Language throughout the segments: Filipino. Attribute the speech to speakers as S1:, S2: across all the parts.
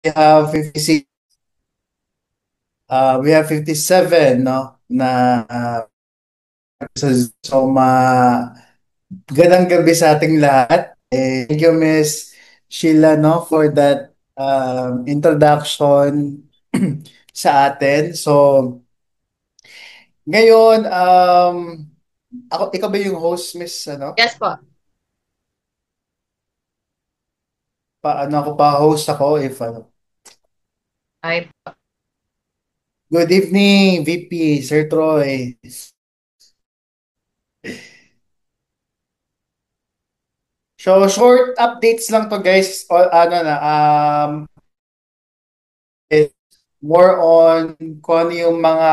S1: have 56, we have 57, no, na so magandang gabi sa ating lahat. Thank you, Miss Sheila, no, for that introduction sa atin. So, ngayon, ikaw ba yung host, Miss, ano?
S2: Yes po.
S1: Paano ako pa host ako if ano?
S2: Ay,
S1: Good evening, VP, Sir Troy. So, short updates lang to, guys. O, ano na, it's more on kung ano yung mga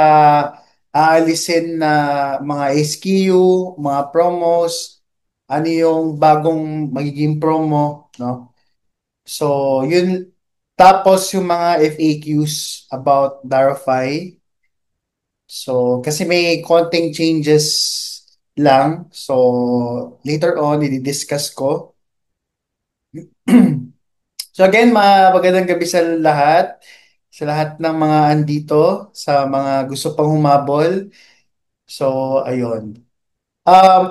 S1: aalisin na mga SKU, mga promos, ano yung bagong magiging promo, no? So, yun. Tapos yung mga FAQs about Darify. So, kasi may konting changes lang. So, later on, i-discuss ko. So again, magandang gabi sa lahat ng mga andito, sa mga gusto pang humabol. So, ayun. Um,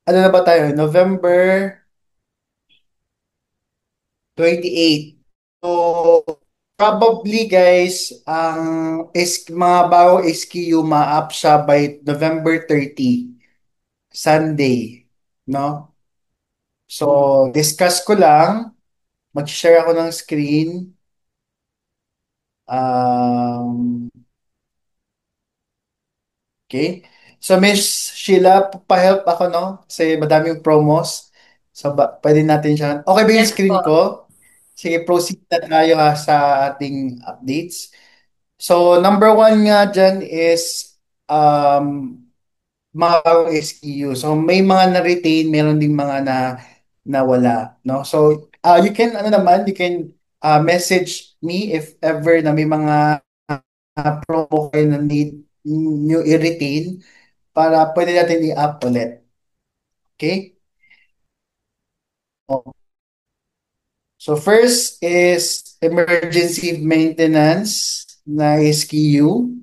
S1: ano na ba tayo? November 28. So, probably guys, mga bagong SKU ma-up siya by November 30, Sunday. No? So, discuss ko lang. Mag-share ako ng screen. Um, Okay. So, Miss Sheila, pa-help ako, no? Kasi madaming promos. So, pwede natin siya. Okay ba yung
S2: yes
S1: screen
S2: po.
S1: ko? Sige, proceed na tayo ha, sa ating updates. So, number one nga dyan is mga bagong SKU. So, may mga na-retain, meron ding mga nawala, no? So, you can, ano naman, you can message me if ever na may mga promo kayo na need nyo i-retain para pwede natin i-up ulit. Okay? Oh. So first is emergency maintenance na SKU.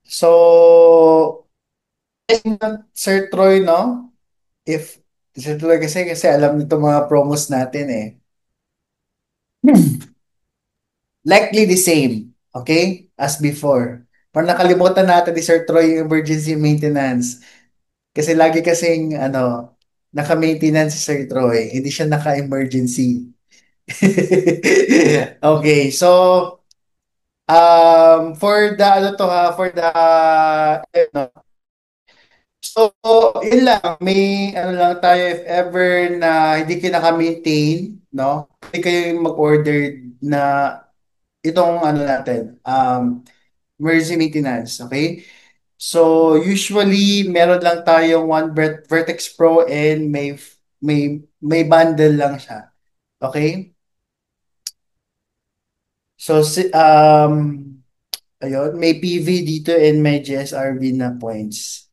S1: So, Sir Troy, no? If Sir Troy kasi alam nito mga promos natin eh. Likely the same, okay? As before. Parang nakalimutan natin ni Sir Troy yung emergency maintenance. Kasi lagi kasing naka-maintenance si Sir Troy. Hindi siya naka-emergency. Okay, so for the ano to ha, for the ano, so yun lang, may ano lang tayo if ever na hindi kayo naka-maintain, no? Pwede kayo mag-order na itong ano natin, emergency maintenance, okay? So usually meron lang tayong one Vertex Pro and may bundle lang siya. Okay? So ayun, may PV dito and may GSRV na points.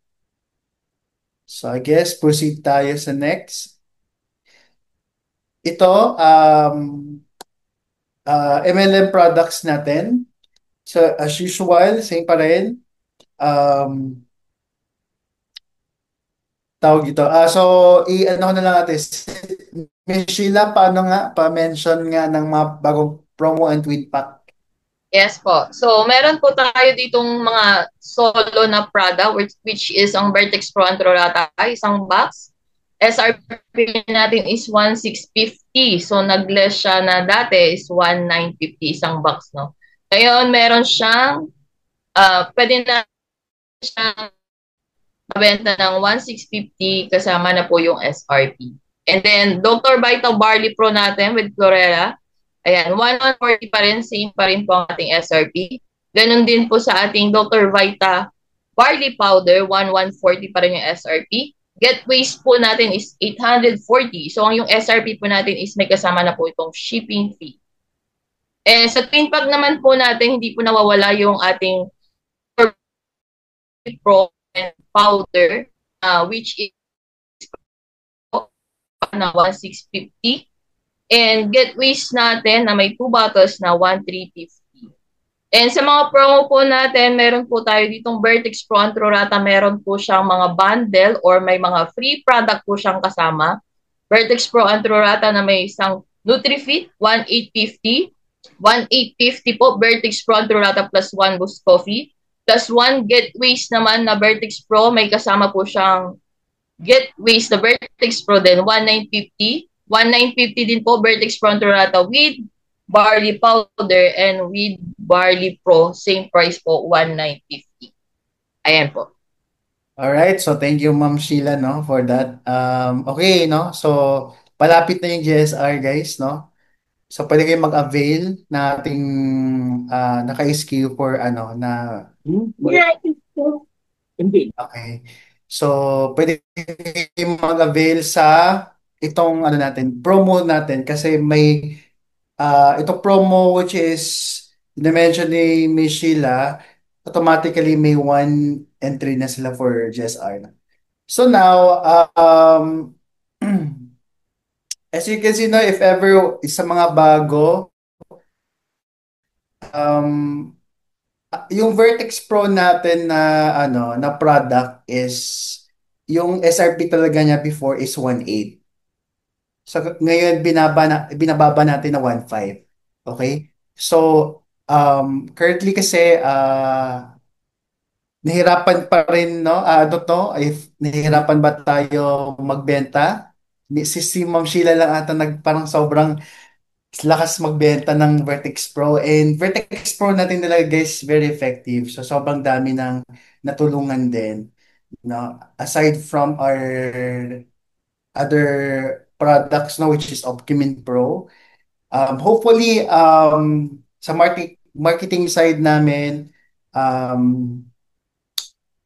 S1: So I guess proceed tayo sa next. Ito, MLM products natin. So as usual, same pa rin. Um, tawag ito. So i-ano ko na lang natin. Miss Sheila, paano nga? Pa-mention nga ng mga bagong promo and tweet pack.
S2: Yes po. So, meron po tayo ditong mga solo na Prada, which is ang Vertex Pro Antrorata, isang box. SRP natin is 1,650. So, nag-less siya na dati is 1,950 isang box, no? Ngayon, meron siyang, pwede na siyang mabenta ng 1,650 kasama na po yung SRP. And then, Dr. Vita Barley Pro natin with Chlorella. Ayan, 1,140 pa rin, same pa rin po ang ating SRP. Ganon din po sa ating Dr. Vita Barley Powder, 1,140 pa rin yung SRP. Get waste po natin is 840. So, ang yung SRP po natin is may kasama na po itong shipping fee. Eh, sa twin pack naman po natin, hindi po nawawala yung ating Pro and Powder, which is na 1,650. And Getways natin na may 2 bottles na 1,350. And sa mga promo po natin, meron po tayo ditong Vertex Pro Antrorata. Meron po siyang mga bundle or may mga free product po siyang kasama. Vertex Pro Antrorata na may isang NutriFit, 1,850. 1,850 po, Vertex Pro Antrorata plus 1 Boost Coffee. Plus 1 Getways naman na Vertex Pro. May kasama po siyang Getways na Vertex Pro din, 1,950. 1,950 din po, Vertex Pro Antrorata with barley powder and with barley pro, same price po, 1,950. Ayan po.
S1: All right, so thank you Ma'am Sheila no for that. Okay, no. So palapit na yung GSR guys, no. So pwede kayong mag-avail na ating naka-SKU for ano na hindi. Okay. So pwede kayong mag-avail sa itong ano natin, promo natin kasi may itong promo which is na-mention ni Miss Sheila, automatically may one entry na sila for GSR. So now, as you can see no, if ever sa mga bago, um, yung Vertex Pro natin na ano na product is yung SRP talaga niya before is 1.8. So ngayon binababa natin na 1.5. Okay? So currently kasi nahirapan pa rin no ano to if nahirapan ba tayo magbenta? Si Ma'am Sheila lang ata parang sobrang lakas magbenta ng Vertex Pro. And Vertex Pro natin talaga guys, very effective. So sobrang dami ng natulungan din. No? Aside from our other products no, which is Optimin Pro. Hopefully, sa marketing side namin, um,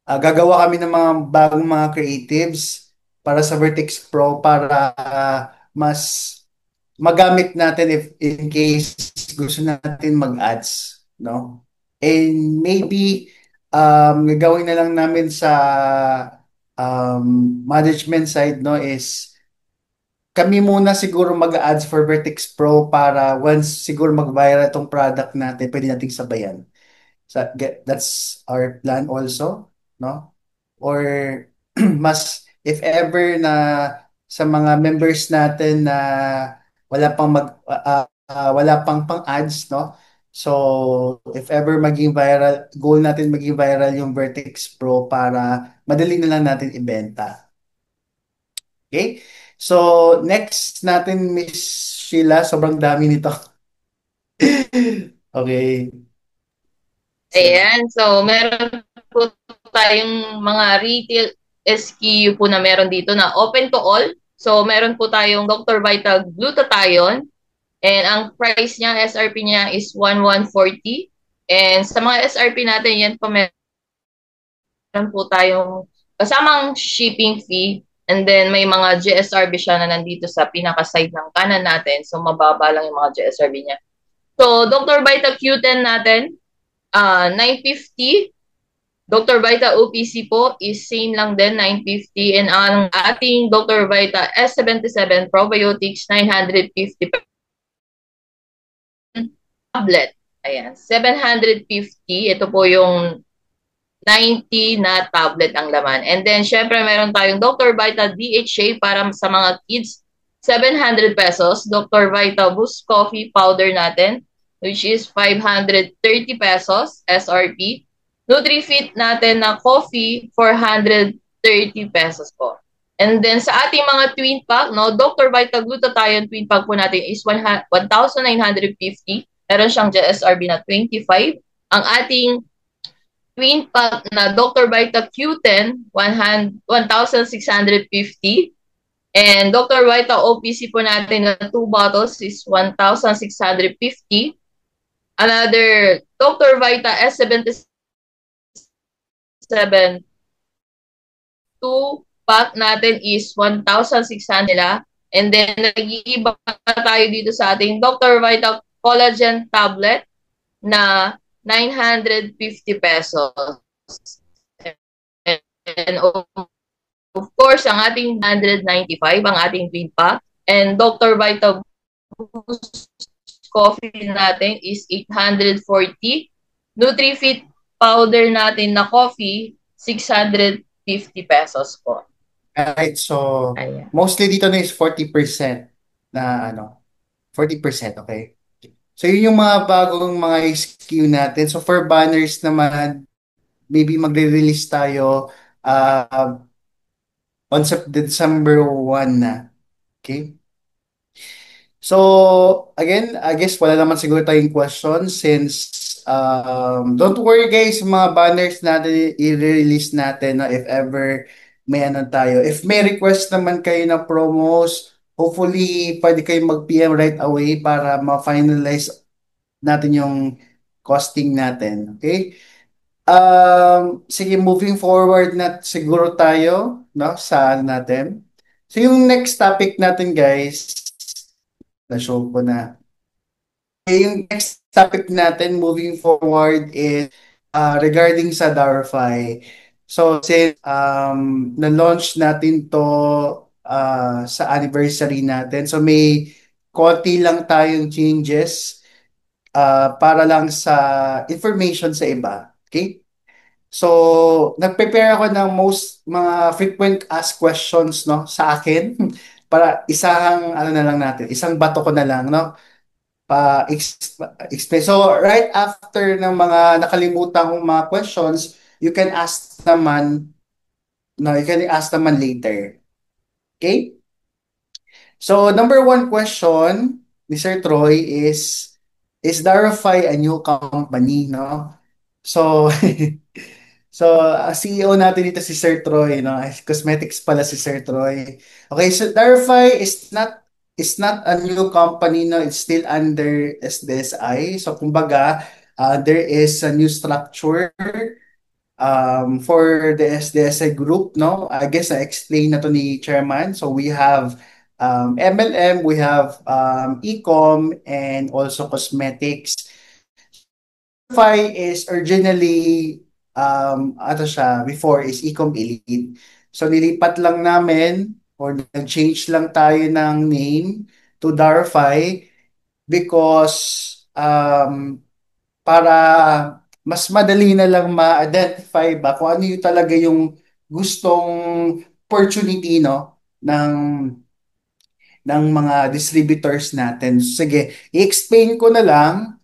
S1: gagawa kami ng mga bagong mga creatives para sa Vertex Pro para mas magamit natin if in case gusto natin mag-ads, no? And maybe gagawin na lang namin sa management side no is kami muna siguro mag-ads for Vertex Pro para once siguro mag-viral itong product natin, pwede nating sabayan. That's our plan also, no? Or mas if ever na sa mga members natin na wala pang pang-ads, no? So, if ever maging viral, goal natin maging viral yung Vertex Pro para madali na lang natin ibenta. Okay? So, next natin, Miss Sheila, sobrang dami nito. Okay. So,
S2: Ayan, so meron po tayong mga retail SKU po na meron dito na open to all. So meron po tayong Dr. Vital Glutathione and ang price niya, SRP niya is 1,140. And sa mga SRP natin, yan po meron po tayong kasamang shipping fee. And then may mga GSRB siya na nandito sa pinaka-side ng kanan natin. So mababa lang yung mga GSRB niya. So Dr. Vital Q10 natin, 950. Dr. Vita OPC po is same lang din, 950. And ang ating Dr. Vita S77 Probiotics, 950 tablet. Ayan, 750. Ito po yung 90 na tablet ang laman. And then, syempre, meron tayong Dr. Vita DHA para sa mga kids, 700 pesos. Dr. Vita Boost Coffee Powder natin, which is 530 pesos SRP. NutriFit natin na coffee, 430 pesos po. And then sa ating mga twin pack, no, Dr. Vita Glutathione twin pack po natin is 1,950. Meron siyang GSRB na 25. Ang ating twin pack na Dr. Vita Q10, 1,650. And Dr. Vita OPC po natin na 2 bottles is 1,650. Another Dr. Vita S77 2-pack natin is 1,600 nila. And then, nag-iiba tayo dito sa ating Dr. Vita Collagen Tablet na 950 pesos. And of course, ang ating 195, ang ating twin pack. And Dr. Vita coffee natin is 840. Nutrifit powder natin na coffee, 650 pesos po.
S1: Right? So,
S2: Ayan.
S1: mostly dito na is 40% na ano, 40%, okay? So, yun yung mga bagong mga SKU natin. So, for banners naman, maybe magre-release tayo on December 1 na. Okay? So, again, I guess wala naman siguro tayong question since don't worry guys, mga banners natin i-release natin no, if ever may ano tayo. If may request naman kayo na promos, hopefully pwede kayo mag-PM right away para ma-finalize natin yung costing natin. Okay? Sige, moving forward na siguro tayo no, sa ano natin. So, yung next topic natin guys, na-show ko na. Yung next topic natin moving forward is regarding sa Darify. So since na-launch natin to sa anniversary natin, so may konti lang tayong changes para lang sa information sa iba. Okay? So, nag-prepare ako ng most mga frequent asked questions no sa akin para isang ano na lang natin, isang bato ko na lang no explain. So, right after ng mga nakalimutan kong mga questions, you can ask naman later. Okay? So, number one question ni Sir Troy is Darify a new company, no? So, CEO natin dito si Sir Troy, no? Cosmetics pala si Sir Troy. Okay, so Darify is not a new company, no? It's still under SDSI. So kumbaga, there is a new structure for the SDSI group, no? I guess I explained na to ni Chairman. So we have MLM, we have Ecom, and also cosmetics. Shopify is originally, ano siya, before is Ecom Elite. So nilipat lang namin or nag-change lang tayo ng name to Darify because para mas madali na lang ma-identify ba kung ano yung talaga yung gustong opportunity no ng mga distributors natin. Sige, i-explain ko na lang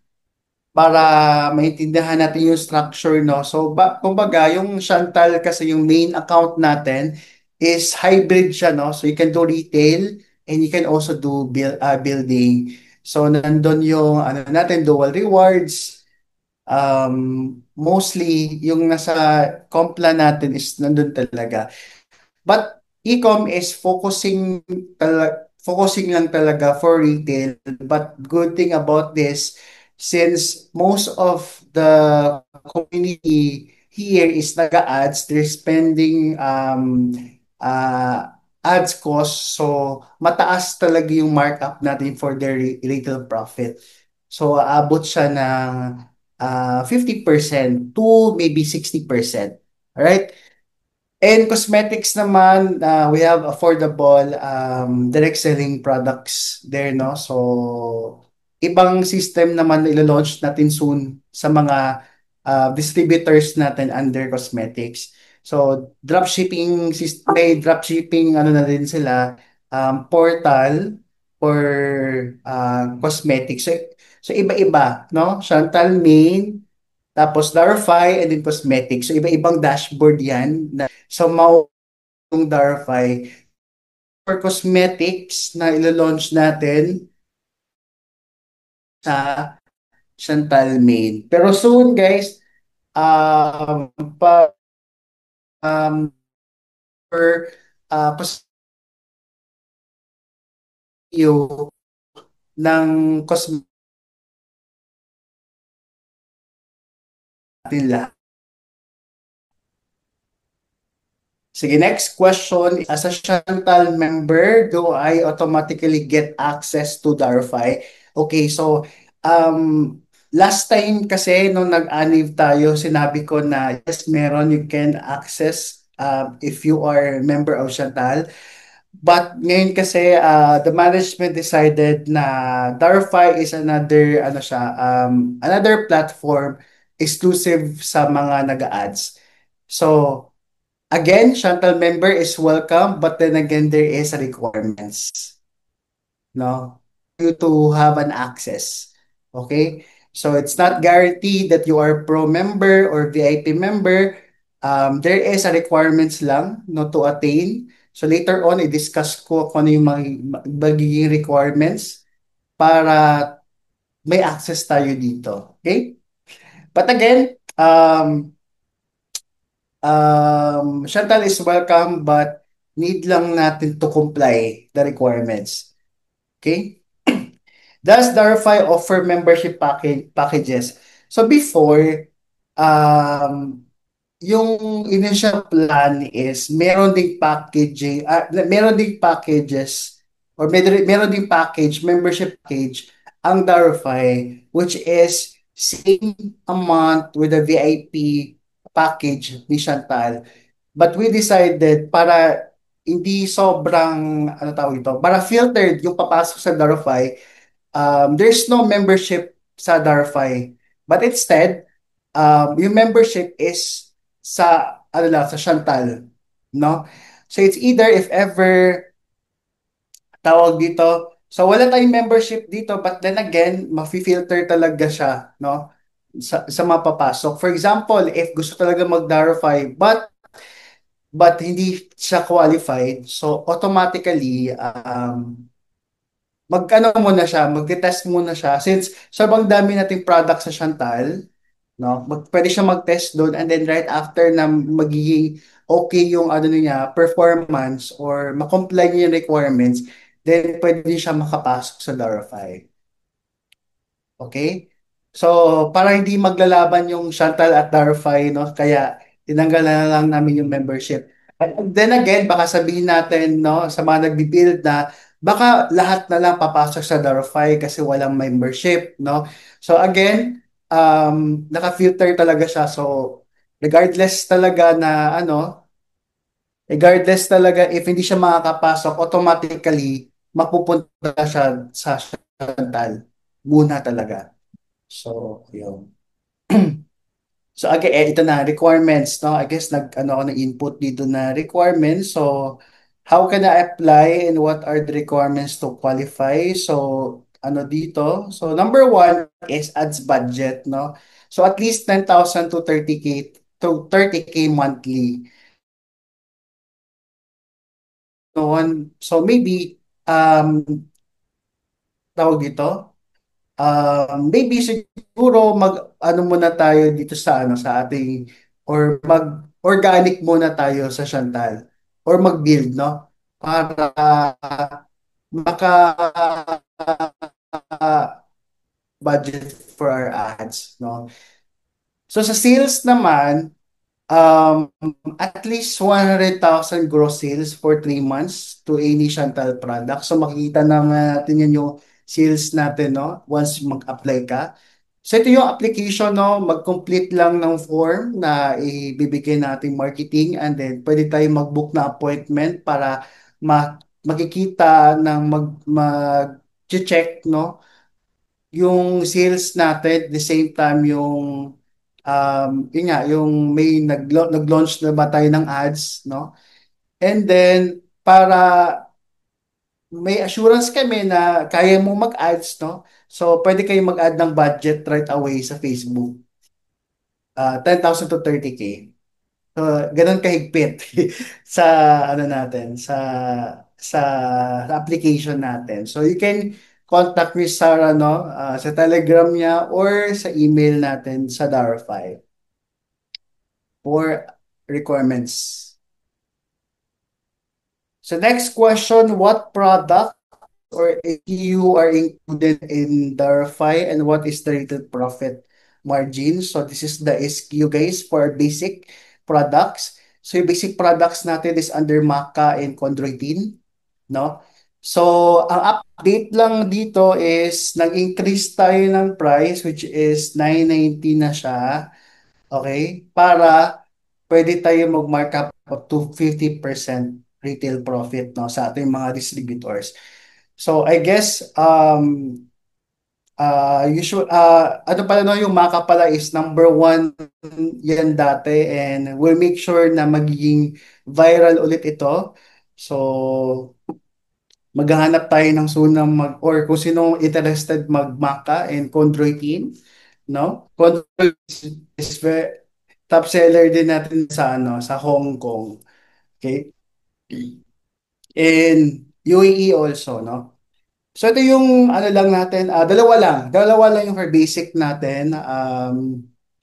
S1: para maintindihan natin yung structure, no? So, kumbaga, yung Chantal kasi yung main account natin is hybrid siya, no? So, you can do retail and you can also do building. So, nandun yung ano natin, dual rewards. Mostly, yung nasa compla natin is nandun talaga. But e-com is focusing lang talaga for retail. But good thing about this, since most of the community here is naga-ads, they're spending ads cost. So mataas talaga yung markup natin for their retail profit. So aabot siya ng 50% to maybe 60%. Alright? And cosmetics naman, we have affordable direct selling products there, no? So, ibang system naman na ilo-launch natin soon sa mga distributors natin under cosmetics. So, may dropshipping ano na din sila, portal for cosmetics. So iba-iba, no? Chantal Main, tapos Darfy, and then cosmetics. So, iba-ibang dashboard yan. So, yung Darfy for cosmetics na ilo-launch natin sa Chantal Maid. Pero soon, guys, um, pa, um, for you ng cosmetics nila. Sige, next question. As a Chantal member, do I automatically get access to Darfy? Okay, so last time kasi nung nag-anniv tayo, sinabi ko na yes, meron, you can access if you are member of Chantal. But ngayon kasi the management decided na Darfy is another ano siya another platform exclusive sa mga nag-ads. So again, Chantal member is welcome, but then again there is requirements, no? You to have an access. Okay? So it's not guaranteed that you are pro member or VIP member. There is a requirements lang no to attain. So later on, i-discuss ko kung ano yung magiging requirements para may access tayo dito. Okay? But again, Chantal is welcome but need lang natin to comply the requirements. Okay? Does Darify offer membership packages? So before, um, yung initial plan is meron ding packaging, meron ding packages or meron ding package, membership package ang Darify which is same amount with the VIP package ni Chantal. But we decided para hindi sobrang ano tawag ito, para filtered yung papasok sa Darify, there's no membership sa Darfy. But instead, yung membership is sa ano lang, sa Chantal, no? So it's either if ever tawag dito, so wala tayong membership dito but then again, mafi-filter talaga siya, no? Sa mapapasok. For example, if gusto talaga mag-Darify but hindi siya qualified, so automatically mag-ano muna siya, mag-test muna siya. Since sobrang dami nating product sa Chantal, no? Pwede siya mag-test doon and then right after na magiging okay yung ano niya, performance or ma-comply niya yung requirements, then pwede siya makapasok sa Larify. Okay? So, para hindi maglalaban yung Chantal at Darfy, no? Kaya tinanggal na lang namin yung membership. And then again, baka sabihin natin, no, sa mga nagbi-build na baka lahat na lang papasok sa Darfy kasi walang membership, no? So again, naka-filter talaga siya. So regardless talaga na ano, regardless talaga if hindi siya makakapasok, automatically mapupunta siya sa Chantal muna talaga. So, yun. So, again, ito na, requirements, no? I guess ano ako ng input dito na requirements. So, how can I apply and what are the requirements to qualify? So, ano dito? So, number one is ads budget, no? So, at least 10,000 to 30K monthly. So, maybe, tawag dito, maybe siguro mag ano muna tayo dito sa ano sa ating or mag organic muna tayo sa Chantal or mag-build no para maka budget for our ads no. So sa sales naman um at least 100,000 gross sales for 3 months to any Chantal product. So makikita naman natin yan yung sales natin no once mag-apply ka. So ito yung application, no? Mag-complete lang ng form na ibibigay nating marketing and then pwede tayo mag-book na appointment para makikita ng mag-check, no? Yung sales natin, the same time yung yun nga, yung may nag-launch na ba tayo ng ads, no? And then, para may assurance kami na kaya mo mag-ads, no? So, pwede kayo mag-add ng budget right away sa Facebook. 10,000 to 30K. So, ganun kahigpit sa ano natin, sa application natin. So, you can contact Miss Sarah no, sa Telegram niya or sa email natin sa Darify for requirements. So, next question, what product or AU are included in Darify and what is the rated profit margin? So this is the SKU guys for basic products. So yung basic products natin is under Maca and Chondroitin, no? So ang update lang dito is nag-increase tayo ng price which is 990 na siya. Okay? Para pwede tayo mag-markup up to 50%. retail profit, no, sa ating mga distributors. So I guess usual ano pala, no, yung Maka pala is number one yan dati, and we'll make sure na magiging viral ulit ito. So maghahanap tayo ng sunang or kung sino interested mag-Maka and chondroitin, no? Chondroitin is top seller din natin sa sa Hong Kong. Okay? And UAE also, no? So ito yung ano lang natin, dalawa lang yung for basic natin.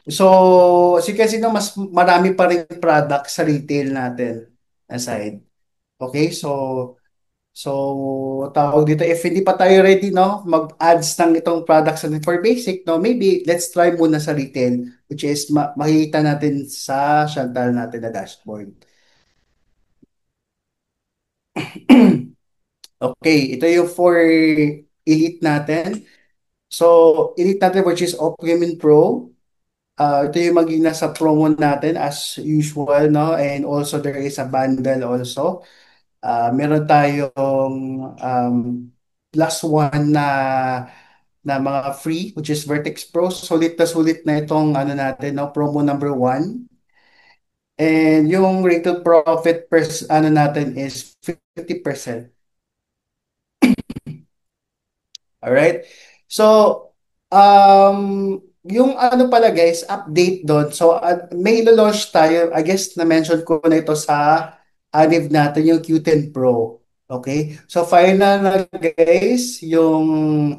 S1: So as you can see, no, mas marami pa rin product sa retail natin aside. Okay, so tawag dito, if hindi pa tayo ready, no, mag-ads ng itong products natin for basic, no, maybe let's try muna sa retail, which is makikita natin sa Chantal natin na dashboard. Okay, ito yung for elite natin. So, elite natin, which is Optimin Pro. Ito yung maging nasa promo natin as usual, no? And also there is a bundle also. Meron tayong plus one na mga free, which is Vertex Pro. Sulit na itong ano natin, no? Promo number one. And yung retail profit per ano natin is 50%. Alright? So, yung ano pala guys, update doon. So, may launch tayo. I guess na-mention ko na ito sa anib natin, yung Q10 Pro. Okay? So, final na guys, yung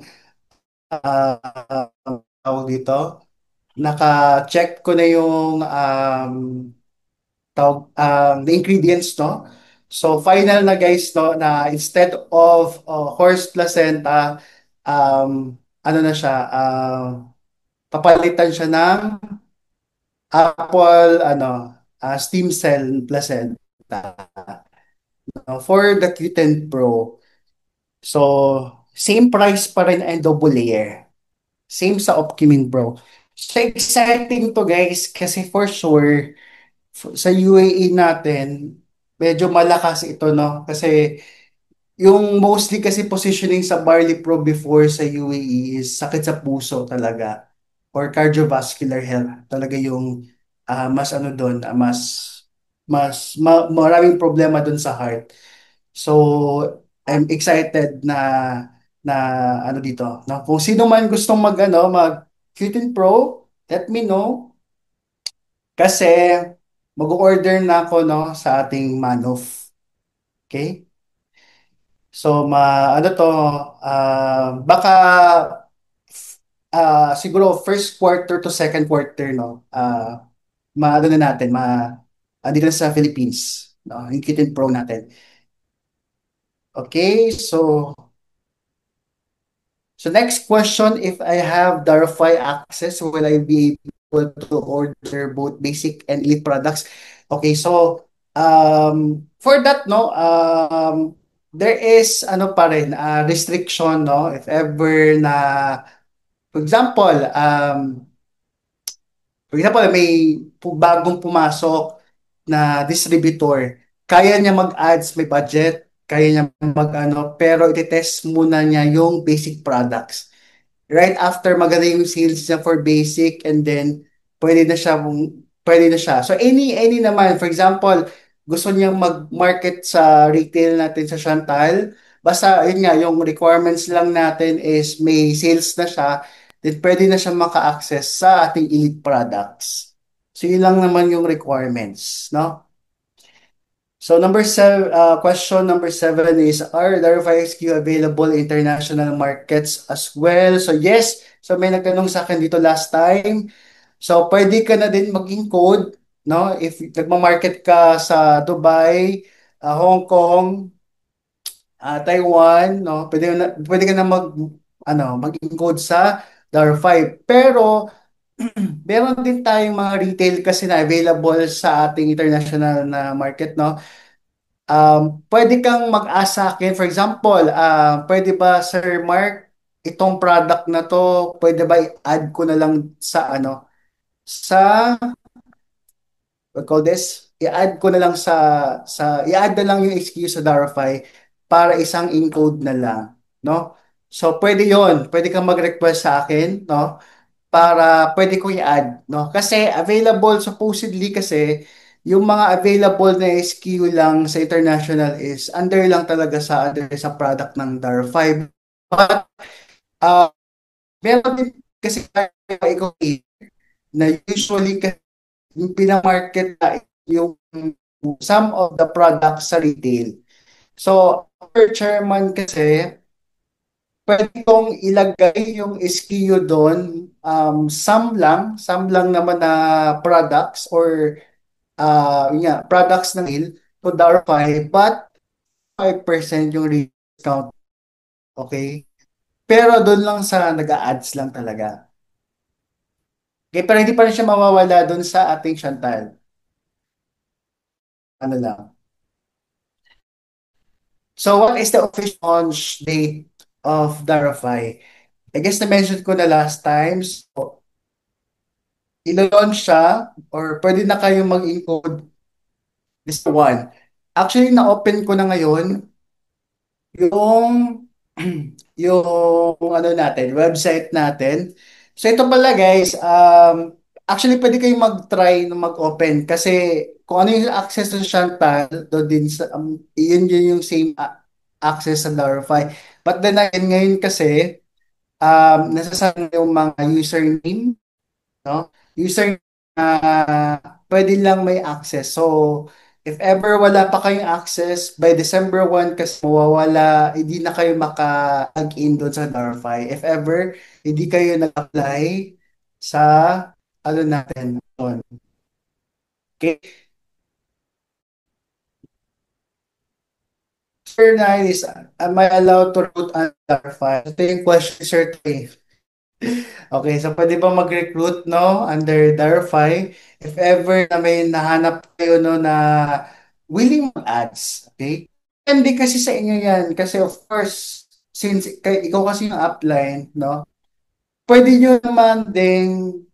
S1: tawag dito. Naka-check ko na yung the ingredients, no? So final na guys, no, na instead of horse placenta, ano na siya, papalitan siya ng apple, stem cell placenta, no, for the Q10 Pro. So same price pa rin and double layer. Same sa Optimin Pro. So exciting to guys kasi for sure sa UAE natin, medyo malakas ito, no? Kasi yung mostly kasi positioning sa Barley Pro before sa UAE is sakit sa puso talaga or cardiovascular health. Talaga yung mas ano doon, maraming problema doon sa heart. So, I'm excited na ano dito, no? Kung sino man gustong mag Q10 Pro, let me know. Kasi mag-order na ako, no, sa ating Manov. Okay? So ano to, baka siguro first quarter to second quarter, no. Maano na natin, dito na sa Philippines, no, yung Kitten Pro natin. Okay, so next question, if I have Darify access, will I be able to order both basic and elite products? Okay, so for that, no, there is ano pa rin, restriction, no, if ever na, for example, may bagong pumasok na distributor, kaya niya mag-ads, may budget, kaya niya pero iti-test muna niya yung basic products. Right after maganda yung sales niya for basic, and then pwede na siya. So any naman, for example, gusto niyang mag-market sa retail natin sa Chantal, basta yun nga, yung requirements lang natin is may sales na siya, then pwede na siya maka-access sa ating elite products. So yun lang naman yung requirements, no? So question number seven is, are Darify XQ available in international markets as well? So yes, so may nagtanong sa akin dito last time. So pwede ka na din maging code, no? If nagma-market ka sa Dubai, Hong Kong, Taiwan, no? Pwede ka na mag-encode sa Darify. Pero meron din tayong mga retail kasi na available sa ating international na market, no? Pwede kang mag-asa akin. For example, pwede ba, Sir Mark, itong product na to, pwede ba i-add ko na lang sa what call this? i-add ko na lang i-add na lang yung SKU sa Darify para isang encode na lang, no? So, pwede yon. Pwede kang mag-request sa akin, no? Para pwede ko i-add, no? Kasi available, supposedly kasi, yung mga available na SKU lang sa international is under sa product ng Darify. But, uh, meron din kasi ikaw na usually yung pinamarket na yung some of the products sa retail. So, per chairman kasi, pwede kong ilagay yung SKU doon, some lang naman na products or yun nga, products ng retail to verify, but 5% yung discount, okay? Pero doon lang sa nag-a-ads lang talaga. Okay, pero hindi pa rin siya mawawala doon sa ating Chantal. Ano lang. So what is the official launch date of Darify? I guess na-mention ko na last time. So, ilo-launch siya or pwede na kayong mag-encode this one. Actually, na-open ko na ngayon yung yung ano natin, website natin. So ito pala guys, actually pwede kayong mag-try na mag-open kasi kung ano yung access sa Chantal, do din sa yun yung same access sa Larify. But then again, ngayon kasi nasasama yung mga username, no? User na pwede lang may access. So, if ever wala pa kayong access, by December 1 kasi mawawala, hindi na kayo maka-log in doon sa Darify. If ever, hindi kayo nag-apply sa ano natin doon. Okay? Sir Nice, am I allowed to root on Darify? Ito yung question, Sir Tay. Okay, so pwede ba mag-recruit no under Darify if ever na may nahanap kayo no na willing mag-ads, okay? Hindi kasi sa inyo yan kasi of course since ikaw kasi yung upline, no? Pwede nyo naman ding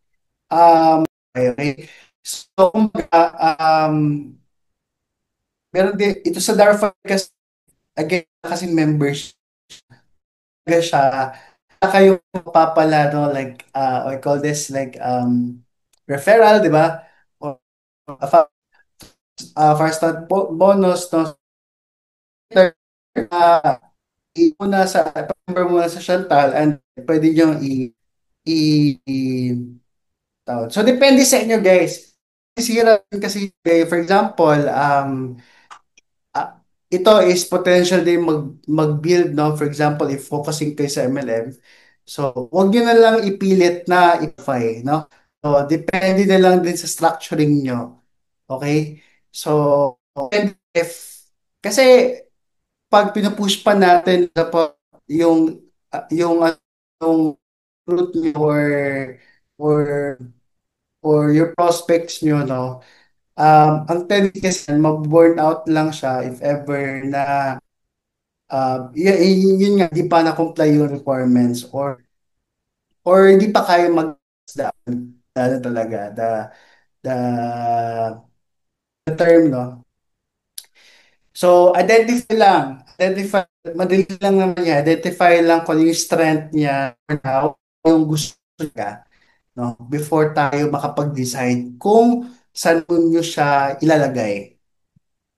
S1: okay. So meron din ito sa Darify kasi again kasi members siya kayo mapapala no like I call this like referral, di ba? O first start bonus no. Uh, muna sa member muna sa Chantal and pwede nyo i, i tawag. So depende sa inyo guys. Sira din kasi for example ah, ito is potential din mag-build, no? For example, if focusing kayo sa MLM, so wag niyo na lang ipilit na i-fy, no? So, depende na lang din sa structuring nyo. Okay? So, and if, kasi pag pinupush pa natin yung, yung root nyo or, your prospects nyo, no? Ang tendency kasi mag-burn out lang siya if ever na yun nga, di pa na-comply yung requirements or hindi pa kaya ano talaga, the, the term, no? So, madali lang naman niya, identify lang kung ano yung strength niya for now, yung gusto niya, no? Before tayo makapag-decide kung saan nyo siya ilalagay.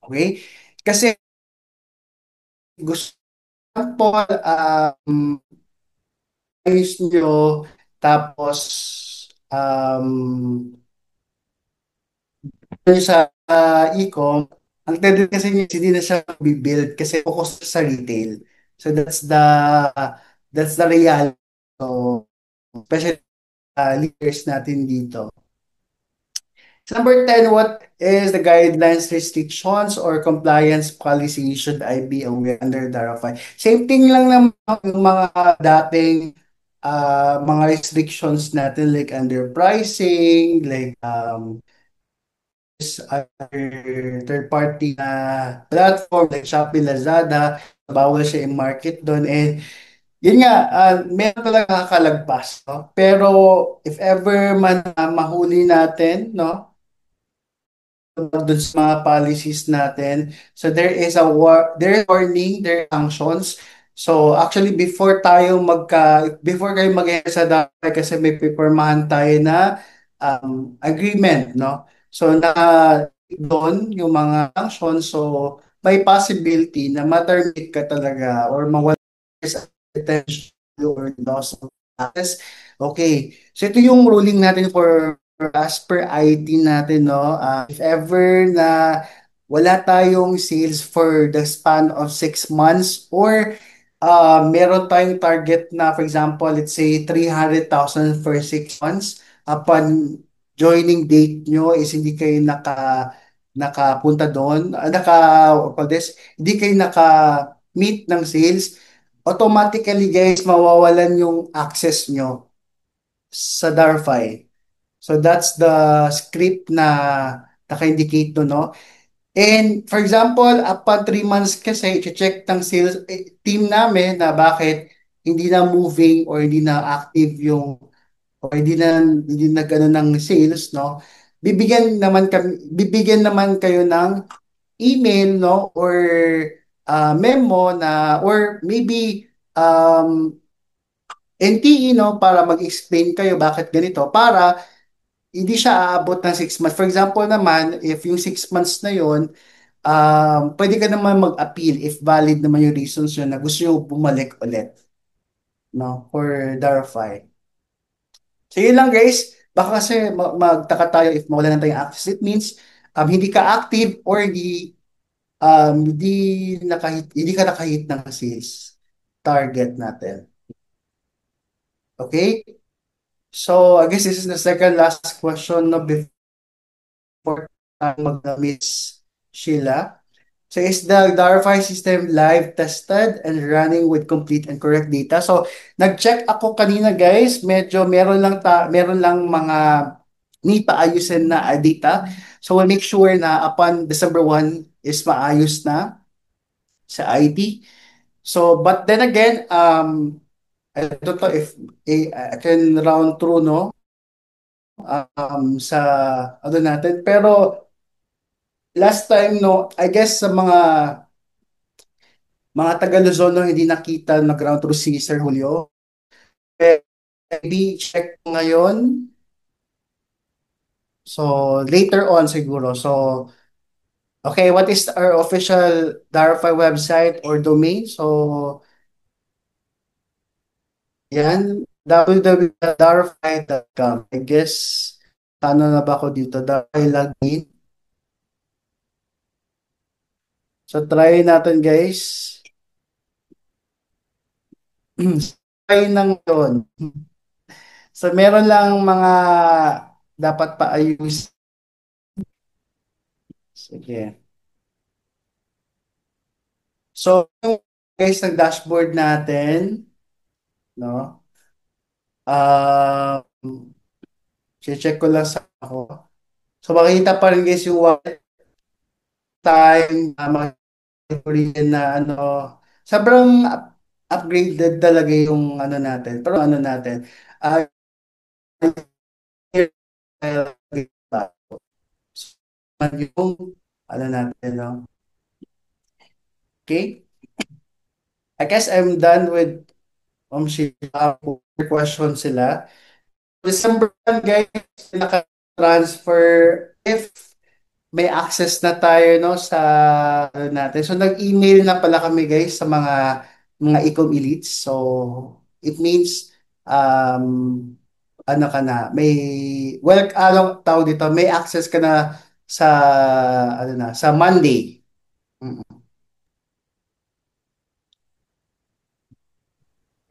S1: Okay? Kasi gusto po, ayos nyo, tapos, yun sa e-com, ang tendency kasi niya, hindi na siya build kasi focus sa retail. So that's the reality. So, especially leaders natin dito. So number 10, what is the guidelines, restrictions, or compliance policy should I be aware under Darafy? Same thing lang naman yung mga dating mga restrictions natin like under pricing, like other third-party na platform like Shopee, Lazada, bawal siya i-market doon. And yun nga, meron talaga kakalagpas. No? Pero if ever man mahuli natin, no, dun sa mga policies natin. So there is warning, there are sanctions. So actually before kayo mag sa DAPay kasi may pipirmahan tayo na agreement, no? So na doon yung mga sanctions, so may possibility na ma-terminate ka talaga or mawala sa attention or loss of access. Okay. So ito yung ruling natin for as per ID natin, no? If ever na wala tayong sales for the span of 6 months or meron tayong target na, for example, let's say 300,000 for 6 months, upon joining date nyo is hindi kayo nakapunta doon, what call this, hindi kayo naka-meet ng sales, automatically guys, mawawalan yung access nyo sa Darfy. So that's the script na naka-indicate doon, no? And for example, upon 3 months kasi, check ng sales team namin na bakit hindi na moving or hindi na active yung o hindi na gano'n ng sales, no? Bibigyan naman kayo ng email, no, or memo na or maybe NTE, no, para mag-explain kayo bakit ganito para hindi siya aabot ng 6 months. For example naman, if yung 6 months na yon, pwede ka naman mag-appeal if valid naman yung reasons yun na gusto nyo bumalik ulit, no, for Darify. So yun lang guys, baka kasi magtaka tayo if mawalan na tayong access. It means hindi ka active or hindi ka nakahit ng sales target natin. Okay? So I guess this is the second last question, no, before mag-miss Sheila. So is the Darify system live tested and running with complete and correct data? So nag-check ako kanina guys, medyo meron lang mga need paayusin na data. So we'll make sure na upon December 1 is maayos na sa ID. So but then again, I don't know if I can round through, no, sa ano natin, pero last time, no, I guess sa mga taga Luzon no, hindi nakita na ground through si Sir Julio. Eh, maybe check ngayon. So, later on siguro. So, okay, what is our official Darify website or domain? So, yan, www.darify.com. I guess, ano na ba ako dito? Darify login. So, try natin guys. Try nang yun. So, meron lang mga dapat paayos. Sige. So, yung guys, ng dashboard natin, no? Check ko lang sa ako. So, makikita pa rin guys yung wallet time, mga na ano, sobrang upgraded talaga yung ano natin. Pero ano natin, ah, yung ano natin, no? Okay? I guess I'm done with Sheila. Question sila. December 1, guys, naka-transfer if may access na tayo, no, sa ano natin. So nag-email na pala kami guys sa mga Ecom Elites. So it means ano ka na, anong tawag dito, may access ka na sa sa Monday. Mm.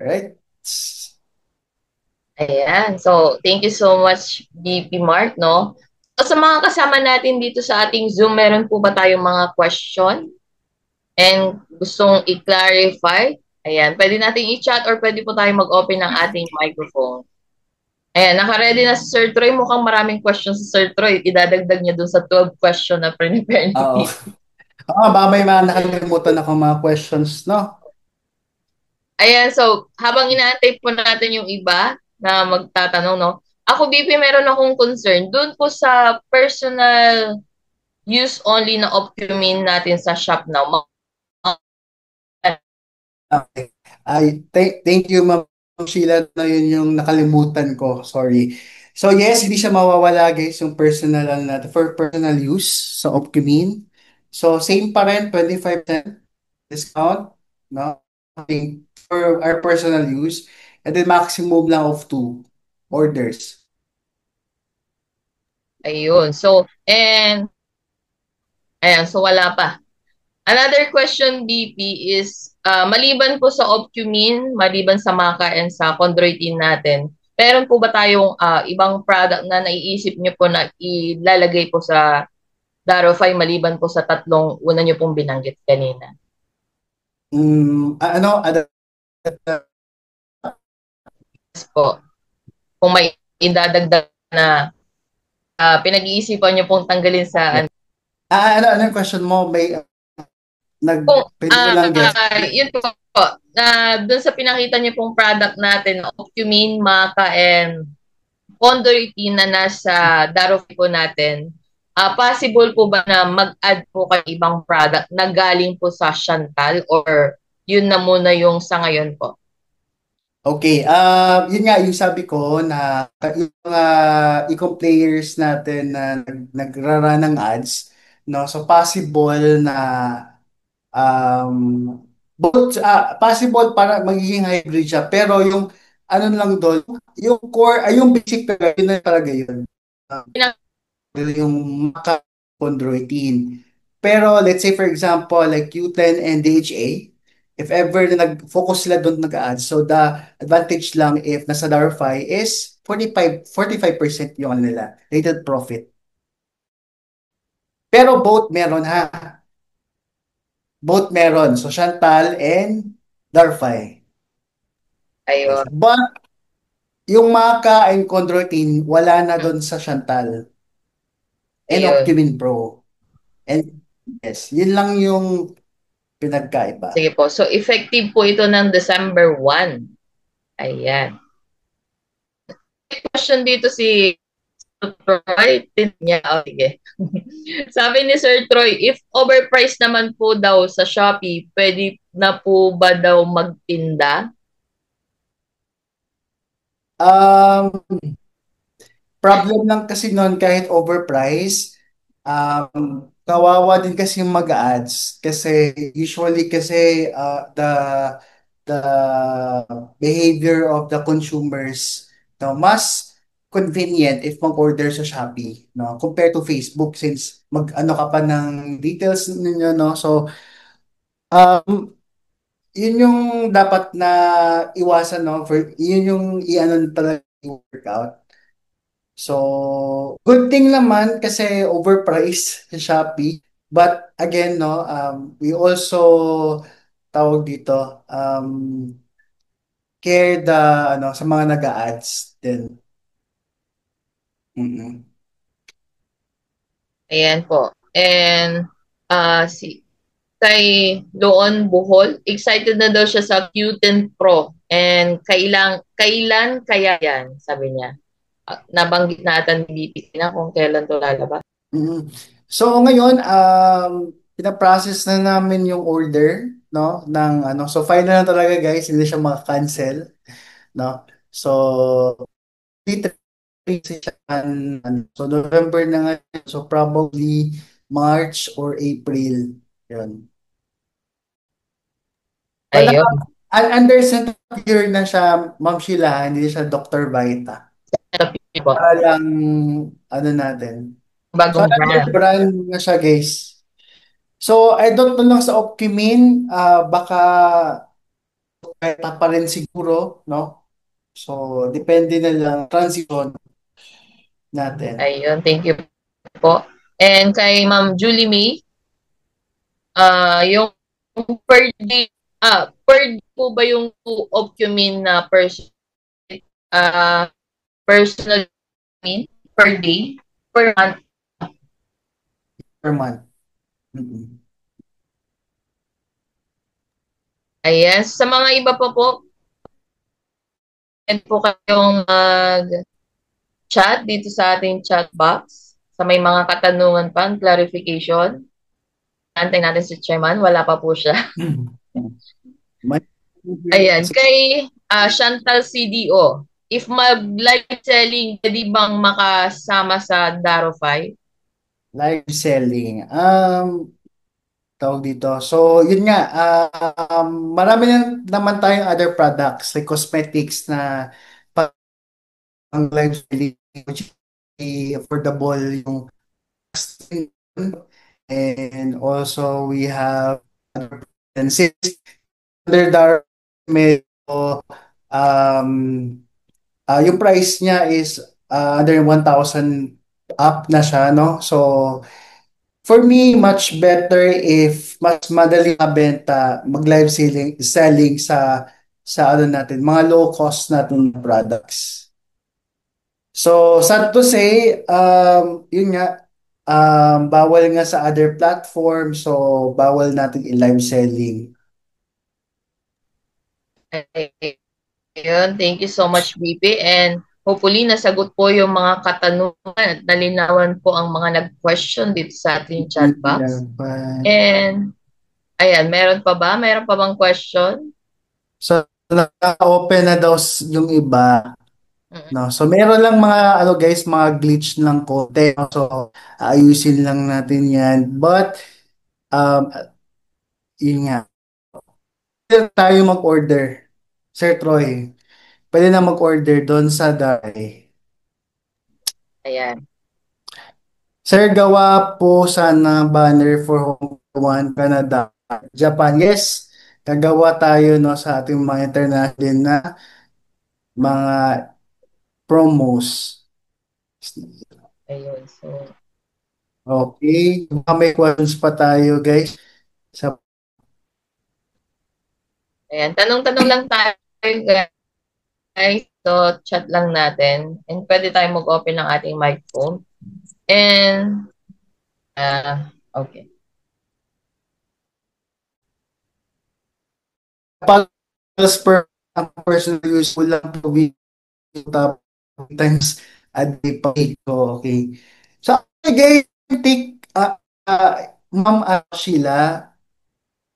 S1: Right?
S2: Ayan. So, thank you so much, BP Mark, no? So, sa mga kasama natin dito sa ating Zoom, meron po ba tayong mga question and gustong i-clarify? Ayan. Pwede natin i-chat or pwede po tayo mag-open ng ating microphone. Ayan. Naka-ready na si Sir Troy. Mukhang maraming questions si Sir Troy. Idadagdag niya dun sa 12 question na prepare ni
S1: Oo.
S2: BP.
S1: Ba may mga nakalimutan ako mga questions, no?
S2: Ayan, so habang inaantay po natin yung iba na magtatanong, no? Ako, BP, meron akong concern. Doon po sa personal use only na Opcumin natin sa shop now.
S1: Okay. Thank you, Ma'am Sheila, na yun yung nakalimutan ko. Sorry. So yes, hindi siya mawawala guys yung personal na for personal use sa Opcumin. So same pa rin, 25% discount, no? For our personal use. And then maximum lang of 2 orders.
S2: Ayun. So, ayan, so wala pa. Another question, BP, is maliban po sa Opcumin, maliban sa Maca and sa chondroitin natin, meron po ba tayong ibang product na naiisip nyo po na ilalagay po sa Darofy maliban po sa tatlong una nyo pong binanggit kanina? Yes po. Kung may idadagdag na pinag-iisipan nyo pong tanggalin sa
S1: ano yung question mo?
S2: kung
S1: Pwede ko lang guess.
S2: yun po, dun sa pinakita niyo pong product natin, Opcumin, Maca, and chondroitin na nasa Darofy po natin, possible po ba na mag-add po kayo ibang product na galing po sa Chantal or yun na muna yung sa ngayon po?
S1: Okay, yun nga yung sabi ko na yung mga e-com players natin na nagrara ng ads, no? So possible na um possible para magiging hybrid siya, pero yung ano lang doon, yung core ay yung basic talaga yun na talaga yun. Yung chondroitin. Pero let's say for example like Q10 and DHA, if ever na nag-focus sila doon nag-add, so the advantage lang if nasa Darify is 45% yung ano nila, rated profit. Pero both meron ha. Both meron. So Chantal and Darify.
S2: Ayun,
S1: But yung Maca and chondroitin, wala na doon sa Chantal and
S2: ayun.
S1: Optimin Pro. And yes, yun lang yung pinagkaiba.
S2: Sige po. So, effective po ito ng December 1. Ayan. Question dito si Troy. Niya. Oh, sige. Sabi ni Sir Troy, if overpriced naman po daw sa Shopee, pwede na po ba daw magtinda?
S1: Um, Problem lang kasi noon kahit overpriced, kawawa din kasi yung mag-ads kasi usually kasi the behavior of the consumers no mas convenient if mag-order sa Shopee no compared to Facebook since mag-ano ka pa ng details ninyo no so um yun yung dapat na iwasan no for yun yung i-ano talaga yung workout. So, good thing naman kasi overpriced sa Shopee. But again, no, we also tawag dito, care ano, sa mga nag-a-ads din. Mm-mm.
S2: Ayan po. And kay Loon Buhol, excited na daw siya sa Q10 Pro. And kailan kaya yan, sabi niya. Nabanggit natin ni BP na kung kailan to lalabas.
S1: Mm-mm. So, ngayon, pinaprocess na namin yung order, no, ng ano. So, final na talaga, guys, hindi siya maka-cancel, no. So, so November na ngayon, so probably March or April. Yun. But
S2: Ayun.
S1: under center na siya, Ma'am Sheila, hindi siya Dr. Vita.
S2: Ito po.
S1: Parang ano natin. So
S2: Bagong
S1: under
S2: brand.
S1: brand na siya, guys. So I don't know lang sa Optimin, baka Vita pa rin siguro, no? So depende na lang transition natin.
S2: Ayun, thank you po. And kay Ma'am Julie May, yung per day po ba yung Opcumin na uh, personal mean per day, per month?
S1: Per month. Mm-mm.
S2: Ayan, sa mga iba pa po, and po kayong mag-chat dito sa ating chat box. sa may mga katanungan pa, clarification. Antay natin si Chairman, wala pa po siya.
S1: May
S2: Ayan, kay Chantal CDO, if mag-live selling, pwede bang makasama sa Darofy?
S1: live selling. Tawag dito. So, yun nga, marami na naman tayong other products like cosmetics na pang live selling, which is affordable yung and also we have and since under the medyo um yung price niya is under 1,000 up na siya, no? So for me, much better if mas madali mabenta mag-live selling sa ano natin, mga low cost natin products. So, sad to say, yun nga, bawal nga sa other platforms, so bawal natin i-live selling.
S2: Ayun, thank you so much, BP. And hopefully, nasagot po yung mga katanungan at nalinawan po ang mga nag-question dito sa ating chat
S1: Yeah,
S2: box.
S1: but,
S2: And, ayan, meron pa ba? Meron pa bang question?
S1: so, naka-open na daw yung iba.
S2: Mm.
S1: No, so meron lang mga ano guys, mga glitch lang konti. No? So ayusin lang natin 'yan. But um yun nga, pwede tayo mag-order. Sir Troy, pwede na mag-order doon sa Dai.
S2: Ayan.
S1: Sir, gawa po sana banner for Hong Kong, Canada, Japan. Yes, gagawa tayo no sa ating mga international din na mga promos.
S2: Ayun. So,
S1: Okay, baka may questions pa tayo guys. Sa
S2: ayan. Tanong-tanong lang tayo, guys. So, chat lang natin. And pwede tayo mag-open ng ating microphone. And, okay.
S1: pag per ang personal use ko lang po top times a day pa ko. Okay. So, again, take Ma'am Sheila,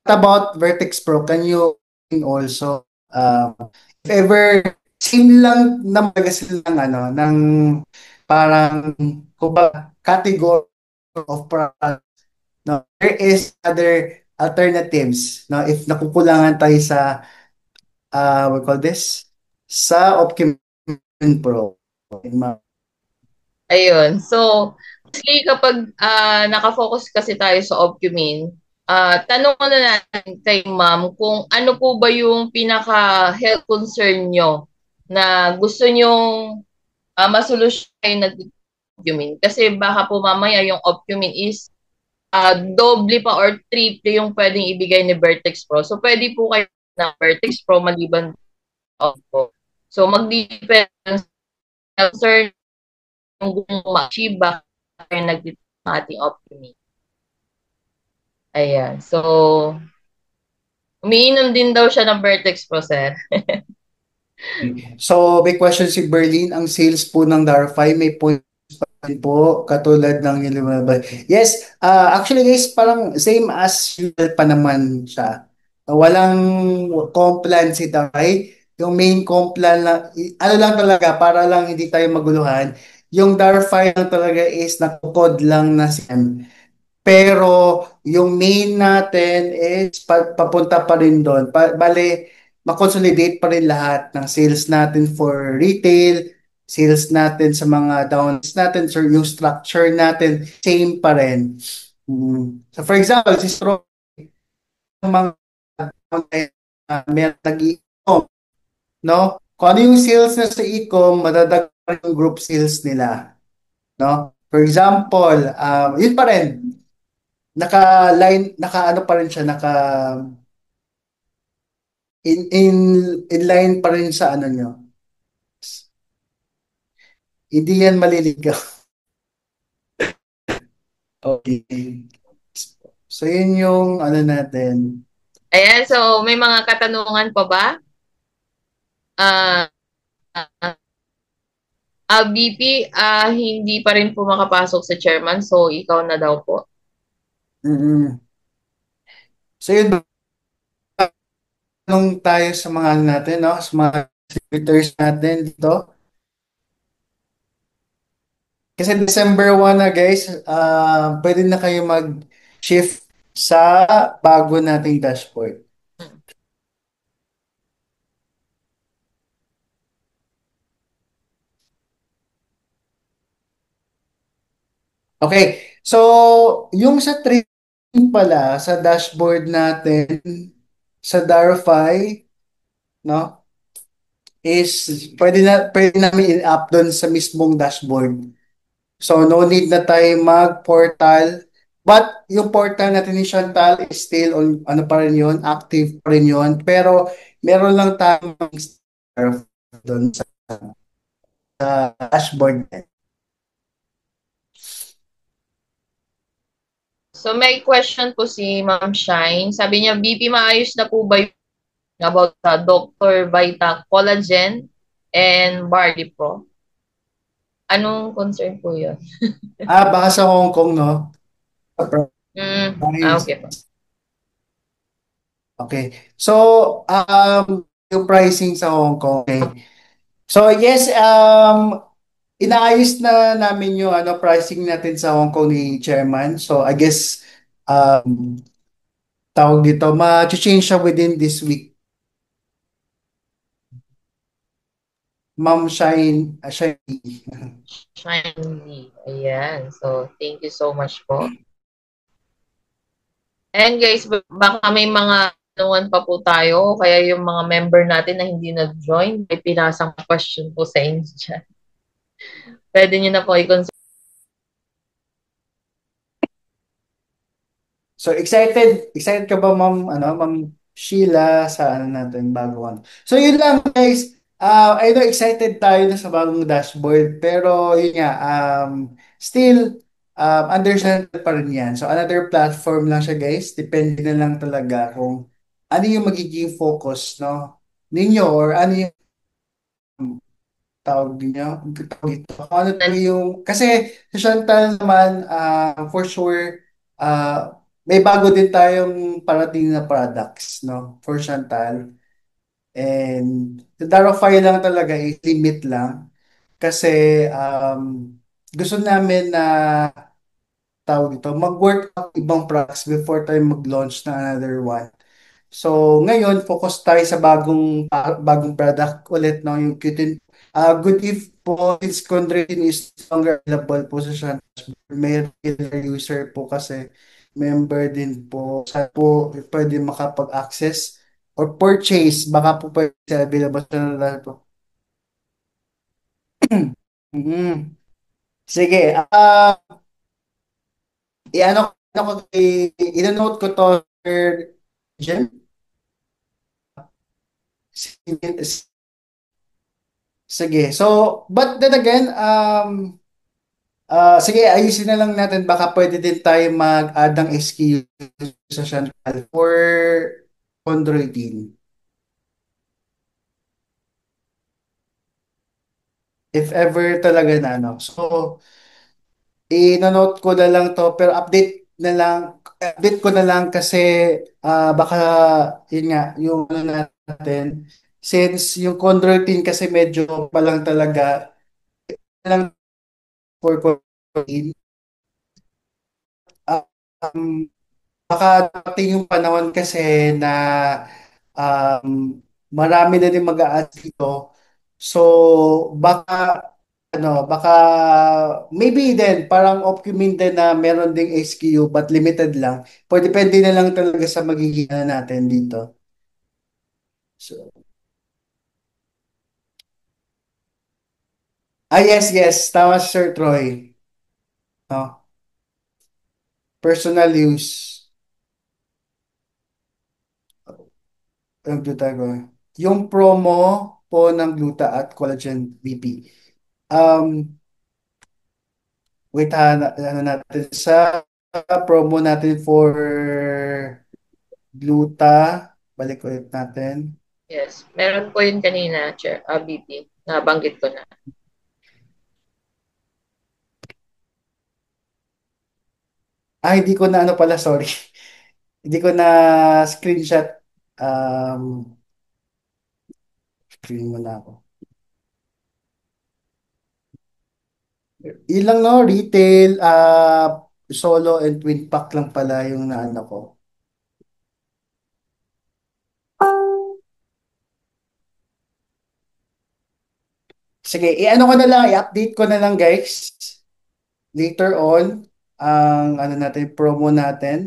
S1: about Vertex Pro, can you also, if ever, same lang na magasin ng ano, ng parang, kumbaga, category of product, no? There is other alternatives, no? If nakukulangan tayo sa, what we call this? Sa Optimus Pro.
S2: Ayun. So, actually, kapag nakafocus kasi tayo sa Opcumin, tanong na natin kay ma'am kung ano po ba yung pinaka-health concern nyo na gusto nyong masolusyon na Opcumin. Kasi baka po mamaya yung Opcumin is doble pa or triple yung pwedeng ibigay ni Vertex Pro. So, pwede po kayo na Vertex Pro maliban po. So, mag-depend sa concern kung ma-achieve ba kayo nag-detect ng ating optimist. Ayan. So, umiinom din daw siya ng Vertex Pro, sir.
S1: So, may question si Berlin. Ang sales po ng Darfy may point din po katulad ng Illuminable. Yes, actually guys, parang same as usual pa naman siya. Walang complan si Darfy. Yung main complan lang, ano lang talaga, para lang hindi tayo maguluhan. Yung Darfy lang talaga is nakukod lang na SIM. Pero yung main natin is papunta pa rin doon. Bale, makonsolidate pa rin lahat ng sales natin for retail, sales natin sa mga downs natin, so yung structure natin, same pa rin. So for example, si Strong, mga may nag-i-com, no? Kung ano yung sales na sa e-com, madadagdag yung group sales nila, no? For example, yun pa rin, naka-line, naka-ano pa rin siya, in in line pa rin sa ano nyo. Hindi yan maliligaw. Okay. So yun yung ano natin.
S2: Ayan. So, may mga katanungan pa ba? Ah, BP, hindi pa rin po makapasok sa chairman, so ikaw na daw po.
S1: Mm-mm. So yun, tanong tayo sa mga ano natin, no? Sa mga distributors natin dito. Kasi December 1 na guys, pwede na kayo mag-shift sa bago nating dashboard. Okay, so yung sa trading pala, sa dashboard natin, sa Darify, no, is pwede namin i-up doon sa mismong dashboard. So no need na tayo mag-portal. But yung portal natin ni Chantal is still on, ano pa rin yun, active pa rin yun. Pero meron lang tayong doon sa dashboard.
S2: So may question po si Ma'am Shine. Sabi niya, BP, maayos na po ba yung about sa Dr. Vita Collagen and Barley Pro? Anong concern po yun?
S1: Baka sa Hong Kong, no?
S2: Okay
S1: Price.
S2: po.
S1: Okay. So, yung pricing sa Hong Kong. Okay. So, yes, inaayos na namin yung ano pricing natin sa Hong Kong ni Chairman. So, I guess tawag dito, ma-change siya within this week. Ma'am Shiny.
S2: Shiny. Ayan. So, thank you so much po. And guys, baka may mga tanungan pa po tayo, kaya yung mga member natin na hindi nag-join, may pinasang question po sa inyo dyan. Pwede nyo na po i-consider.
S1: So excited ka ba Ma'am Sheila sa ano natin bagong ano. So yun lang guys. I know excited tayo na sa bagong dashboard pero yun nga still understand pa rin yan. So another platform lang siya guys. Depende na lang talaga kung ano yung magiging focus no ninyo or ano yung tawag niyo, tawag ito. Kung ano talaga yung, kasi sa Chantal naman, for sure, may bago din tayong parating na products, no, for Chantal. And the Darofy lang talaga, limit lang. Kasi gusto namin na tawag ito, mag-work out ibang products before tayo mag-launch na another one. So, ngayon, focus tayo sa bagong product ulit, no? Yung Qtin. Good if po, its Condrin is no longer available po sa siya. May regular user po kasi member din po. Sa po, pwede makapag-access or purchase. Baka po pwede siya available sa lahat po. Mhm. Sige, i-ano ko, i-note ko to, Jen. Sige. So, but then again, sige, ayusin na lang natin. Baka pwede din tayo mag-add ng SKU sa Chantal for chondroitin. If ever talaga na, no. So, i-note ko na lang to, pero update ko na lang kasi baka, yun nga, yung ano natin, since yung chondroitin kasi medyo pa lang talaga, lang for chondroitin, ah, um, baka dating yung panahon kasi na marami na din mag-a-add dito. So, baka baka maybe din parang Opcumin din na meron ding SKU but limited lang. Depende na lang talaga sa magiging ano natin dito. So, yes, yes. Tama si Sir Troy. No? Personal use. Ang gluta ko. Yung promo po ng gluta at collagen BP. Um, Wait, ano natin sa promo natin for Gluta. Balik ulit natin.
S2: Yes. Meron po yun kanina, Chair, BP. Nabanggit ko na.
S1: Hindi ko na ano pala, sorry. Hindi ko na screenshot. Um, Screen mo na ako. Yun lang no, retail, solo and twin pack lang pala yung naano ko. Sige, i-ano ko na lang, i-update ko na lang guys. Later on, ang ano natin, promo natin.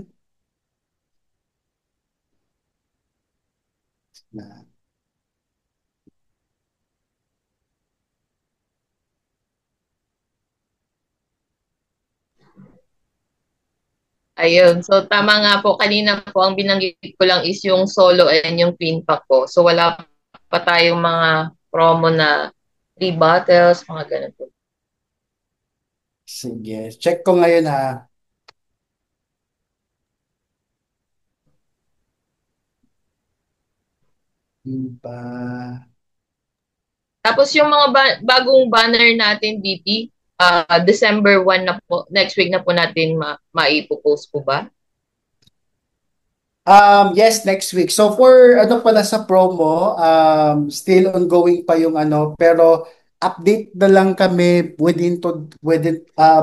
S2: Ayun. So, tama nga po. Kanina po, ang binanggit ko lang is yung solo and yung twin pack po. So, wala pa tayong mga promo na 3 bottles, mga ganun po.
S1: Sige, check ko ngayon ha. Yung pa.
S2: Tapos yung mga bagong banner natin, BP, December 1 na po, next week na po natin maipopost po ba?
S1: Yes, next week. So for ano pala sa promo, still ongoing pa yung ano, pero update na lang kami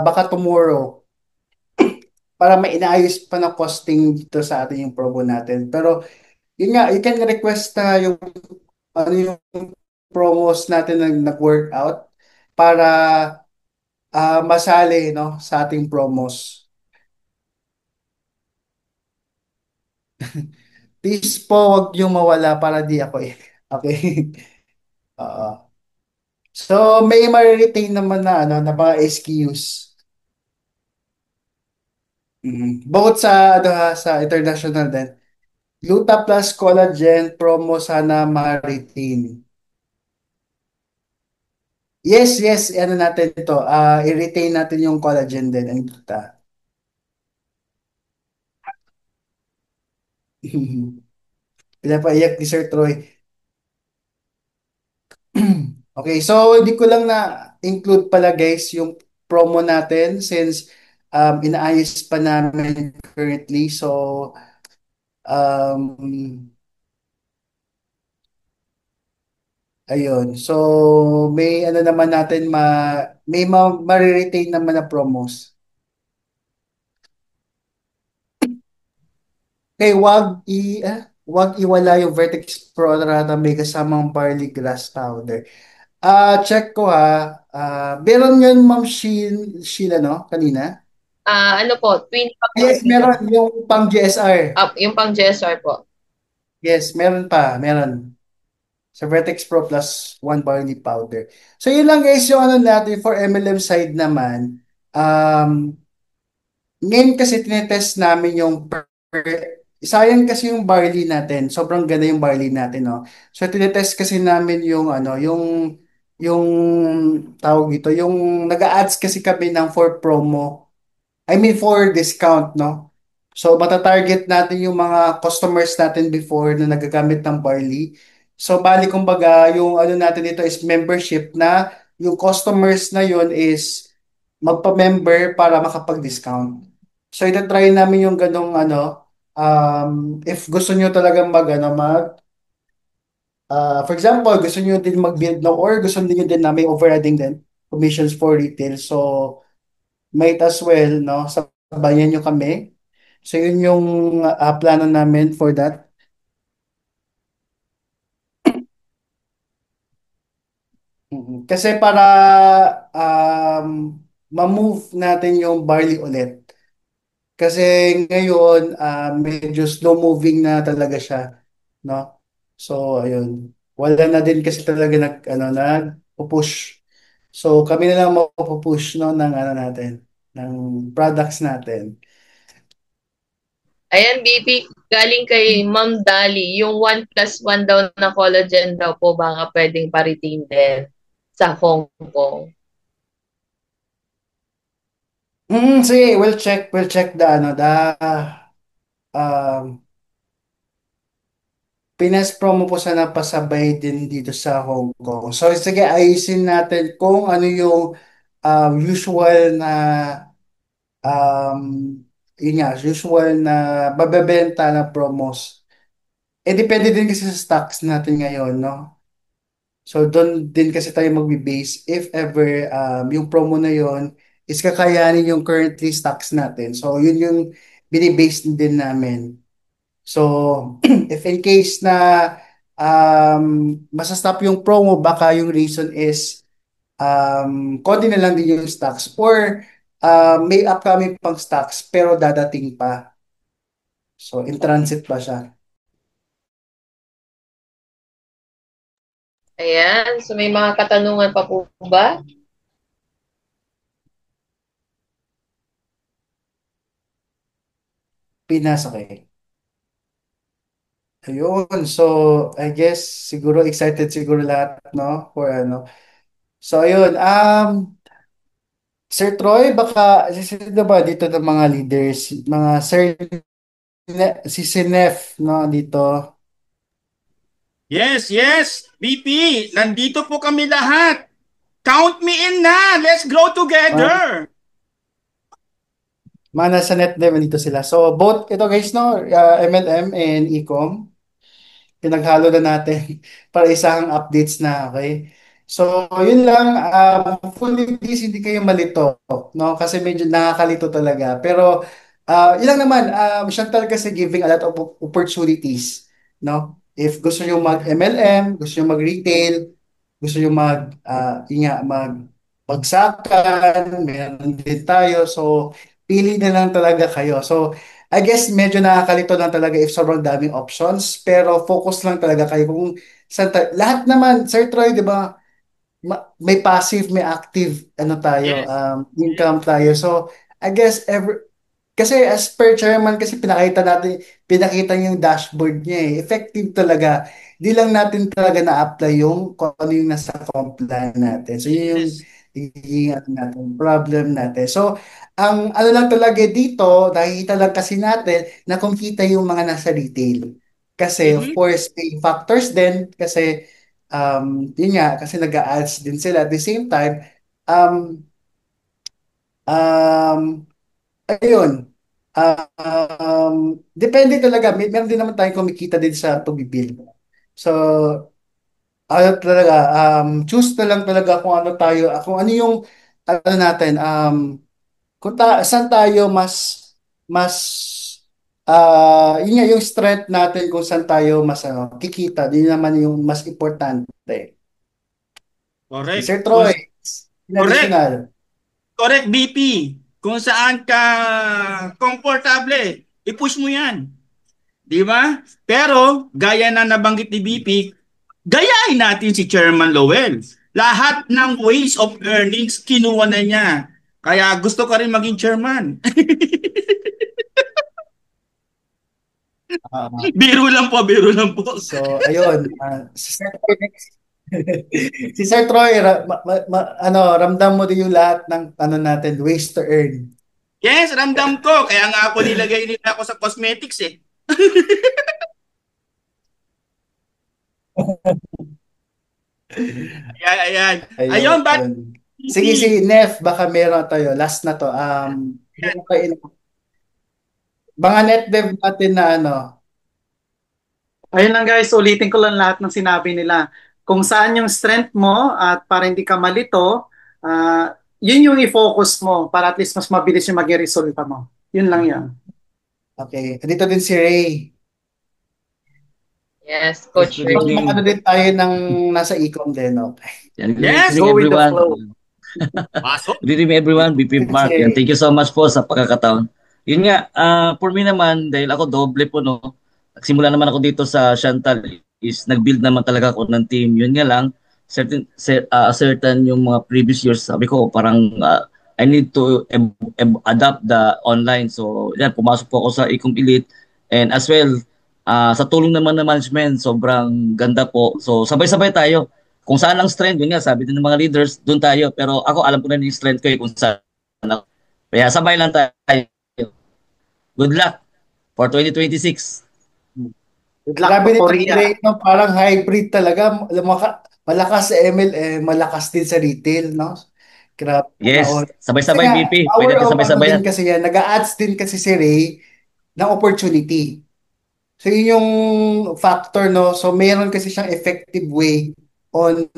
S1: baka tomorrow para inaayos pa na costing dito sa atin yung promo natin. Pero yun nga, you can request yung ano yung promos natin na nag-workout para masali no sa ating promos. Please po, wag yung mawala para di ako eh. Okay? Oo. So, may ma-retain naman na ano na mga SKUs. Bukod sa ano ha, sa international din. Gluta Plus Collagen promo sana ma-retain. Yes, yes, ano natin ito. I-retain natin yung collagen din ang gluta. Pinapaiyak ni Sir Troy. Okay, so hindi ko lang na include pala guys yung promo natin since inaayos pa namin currently. So um, ayun. So may ano naman natin may ma-retain naman na promos. Okay, wag iwala yung Vertex Pro Rata may kasamang barley grass powder. Check ko ha. Meron yun Ma'am Sheila no kanina?
S2: Ano po, twin pack lang
S1: Yes,
S2: po siya.
S1: meron yung pang GSR.
S2: Yung pang GSR po.
S1: Yes, meron. Sa Vertex Pro plus one barley powder. So yun lang guys yung ano natin for MLM side naman. Um, Ngayon kasi tinetest namin yung sayang kasi yung barley natin. Sobrang ganda yung barley natin, no? So tinetest kasi namin yung ano, yung tawag dito, yung nag-a-ads kasi kami ng for promo. I mean for discount, no? So matatarget natin yung mga customers natin before na nagagamit ng barley. So bali kumbaga yung ano natin dito is membership na yung customers na yun is magpa-member para makapag-discount. So ita-try namin yung ganong ano if gusto niyo talagang for example, gusto niyo din mag-build no or gusto niyo din na may overriding din commissions for retail. So might as well, no? Sabayan nyo kami. So, yun yung plano namin for that. Kasi para um, ma-move natin yung barley ulit. Kasi ngayon, medyo slow moving na talaga siya, no? So, ayun. Wala na din kasi talaga push. So, kami na lang push no, ng ano natin, ng products natin.
S2: Ayan, BP, galing kay Ma'am Dali, yung 1+1 daw na collagen daw po baka pwedeng pa-retain din sa Hong Kong.
S1: Sige, we'll check the ano, um, Pinas promo po sana pasabay din dito sa Hong Kong. So sige, ayusin natin kung ano yung usual na um, yun nga, usual na babebenta na promos. Eh, depende din kasi sa stocks natin ngayon, no? So, doon din kasi tayo magbe-base if ever yung promo na yon is kakayanin yung currently stocks natin. So, yun yung binibase din namin. So, if in case na masastop yung promo, baka yung reason is konti na lang din yung stocks or may upcoming pang stocks pero dadating pa. So, in transit pa siya.
S2: Ayan. So may mga katanungan pa po ba?
S1: Pinasok eh. Ayun. So, I guess siguro excited siguro lahat, no? For ano. So, ayun. Sir Troy, baka sino ba dito ng mga leaders, mga Sir si Sinef, no, dito.
S3: Yes, yes, BP, nandito po kami lahat. Count me in na. Let's grow
S1: Mga,
S3: together.
S1: mga nasa net din, dito sila. So, both ito guys, no, MLM and Ecom. Pinaghalo na natin para isang updates na, okay? So, yun lang. Hopefully, please, hindi kayo malito, no? Kasi medyo nakakalito talaga. Pero, yun lang naman. Chantal kasi giving a lot of opportunities, no? If gusto nyo mag-MLM, gusto nyo mag-retail, gusto nyo yun nga, bagsakan, meron din tayo. So, pili na lang talaga kayo. So, I guess medyo nakakalito lang talaga if sobrang daming options, pero focus lang talaga kayo kung lahat naman, Sir Troy, di ba, may passive, may active, ano tayo,
S3: Yes, yes.
S1: income tayo. So, I guess kasi as per chairman, kasi pinakita niya yung dashboard niya eh. Effective talaga. Di lang natin talaga na-apply yung kung ano yung nasa comp plan natin. So, yun yung
S3: Yes.
S1: hihingin natin, problem natin. So, ang ano lang talaga dito, nakikita lang kasi natin na kumita yung mga nasa retail. Kasi, of
S3: Mhm.
S1: course, may factors din kasi, yun nga, kasi nag-a-ads din sila. At the same time, um, um, ayun. Depende talaga. Meron din naman tayong kumikita din sa pagbibil. So, ano talaga, choose na lang talaga kung ano tayo, kung ano yung, ano natin, saan tayo mas, yun nga, yung strength natin kung saan tayo mas, kikita. Yun naman yung mas importante. Si
S3: Correct.
S1: Sir Troy, in
S3: Correct.
S1: additional.
S3: Correct, BP. Kung saan ka komportable, i-push mo yan. Di ba? Pero, gaya na nabanggit ni BP, gayahin natin si Chairman Lowell. Lahat ng ways of earnings, kinuha na niya. Kaya gusto ko rin maging chairman.
S1: ah,
S3: Biro lang po, biro lang po.
S1: So, ayun. Si Sir Troy, si Sir Troy, ano, ramdam mo din yung lahat ng ano natin, ways to earn.
S3: Yes, ramdam ko. Kaya nga ako nilagay nila ako sa cosmetics eh. Ayan, ayan. Ayun, but
S1: Ayun. Sige, si
S3: BP.
S1: Nef, baka meron tayo. Last na to. Meron kayo, mga net dev natin na ano,
S4: Ayun lang guys, ulitin ko lang lahat ng sinabi nila. Kung saan yung strength mo at para hindi ka malito, yun yung i-focus mo para at least mas mabilis yung maging resulta mo. Yun lang yan.
S1: okay. Dito din si Ray.
S2: Yes,
S5: Yes,
S2: Coach
S5: good
S2: Ray.
S1: Ano
S5: evening.
S1: din tayo ng nasa ecom din, okay.
S5: Yan, good
S3: Yes,
S5: evening
S4: Go with the
S5: everyone.
S4: flow.
S3: pasok.
S5: Good evening everyone, BP
S1: Din si
S5: Mark. Yan,
S1: Ray.
S5: thank you so much po sa pagkakataon. Yun nga, for me naman, dahil ako doble po, no, nagsimula naman ako dito sa Chantal, is nag-build naman talaga ako ng team. Yun nga lang, certain yung mga previous years, sabi ko, parang I need to adapt the online. So, yan, pumasok po ako sa Ecom Elite. And as well, sa tulong naman ng management, sobrang ganda po. So, sabay-sabay tayo. Kung saan ang strength, yun nga, sabi din ng mga leaders, doon tayo. Pero ako, alam ko na yung strength ko kung saan ako. Kaya sabay lang tayo. Good luck for 2026.
S4: Good luck
S1: Grabe
S4: to
S1: nito si Ray,
S4: Korea.
S1: no? Parang hybrid talaga. Malakas sa ML, malakas din sa retail, no? Grabe,
S5: Yes,
S1: kasi
S5: sabay-sabay
S1: nga,
S5: BP. Pwede
S1: power
S5: natin
S1: of ano din
S5: sabay-sabayan.
S1: kasi yan, nag-a-adds din kasi si Ray ng opportunity. So yun yung factor, no? So meron kasi siyang effective way on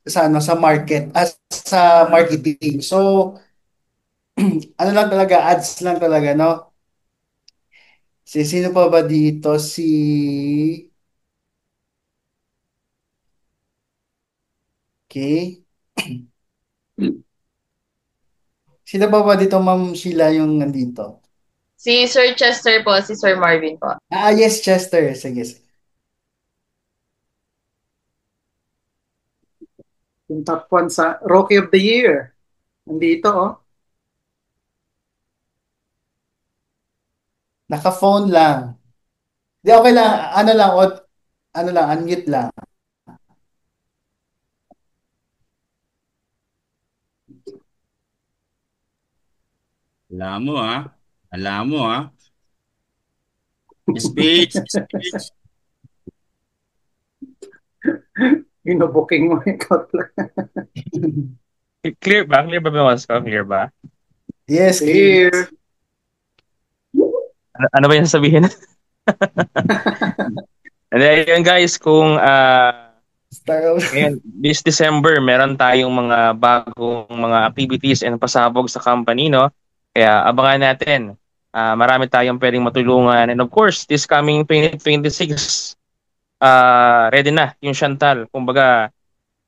S1: sa ano sa market as sa marketing. So ano lang talaga, ads lang talaga, no? Sino pa ba dito? Okay. Sino pa ba dito, Ma'am Sheila, yung nandito?
S2: Si Sir Chester po, si Sir Marvin po.
S1: Yes, Chester. Sige, sige.
S4: Yung top 1 sa Rookie of the Year. Nandito, oh.
S1: Naka-phone lang. Di, okay lang. Ano lang, ano lang, unmute lang.
S3: Alam mo ah. Alam mo ah. Speech, speech.
S4: Inubuking mo ikaw lang.
S6: Clear ba? Clear ba boses ko? Clear ba?
S1: Yes, clear.
S4: Here.
S6: Ano ba yung sabihin? And ayun guys, kung
S1: Star
S6: ngayon, this December, meron tayong mga bagong mga activities and pasabog sa company, no? Kaya abangan natin. Marami tayong pwedeng matulungan. And of course, this coming 2026, ready na yung Chantal. Kumbaga,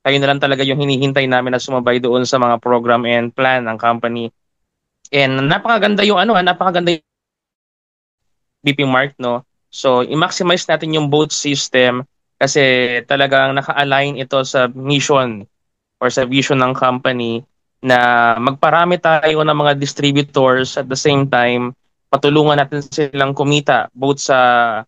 S6: tayo na lang talaga yung hinihintay namin na sumabay doon sa mga program and plan ng company. And napakaganda yung napakaganda yung BP Mark, no? So, i-maximize natin yung both system kasi talagang naka-align ito sa mission or sa vision ng company na magparami tayo ng mga distributors at the same time patulungan natin silang kumita both sa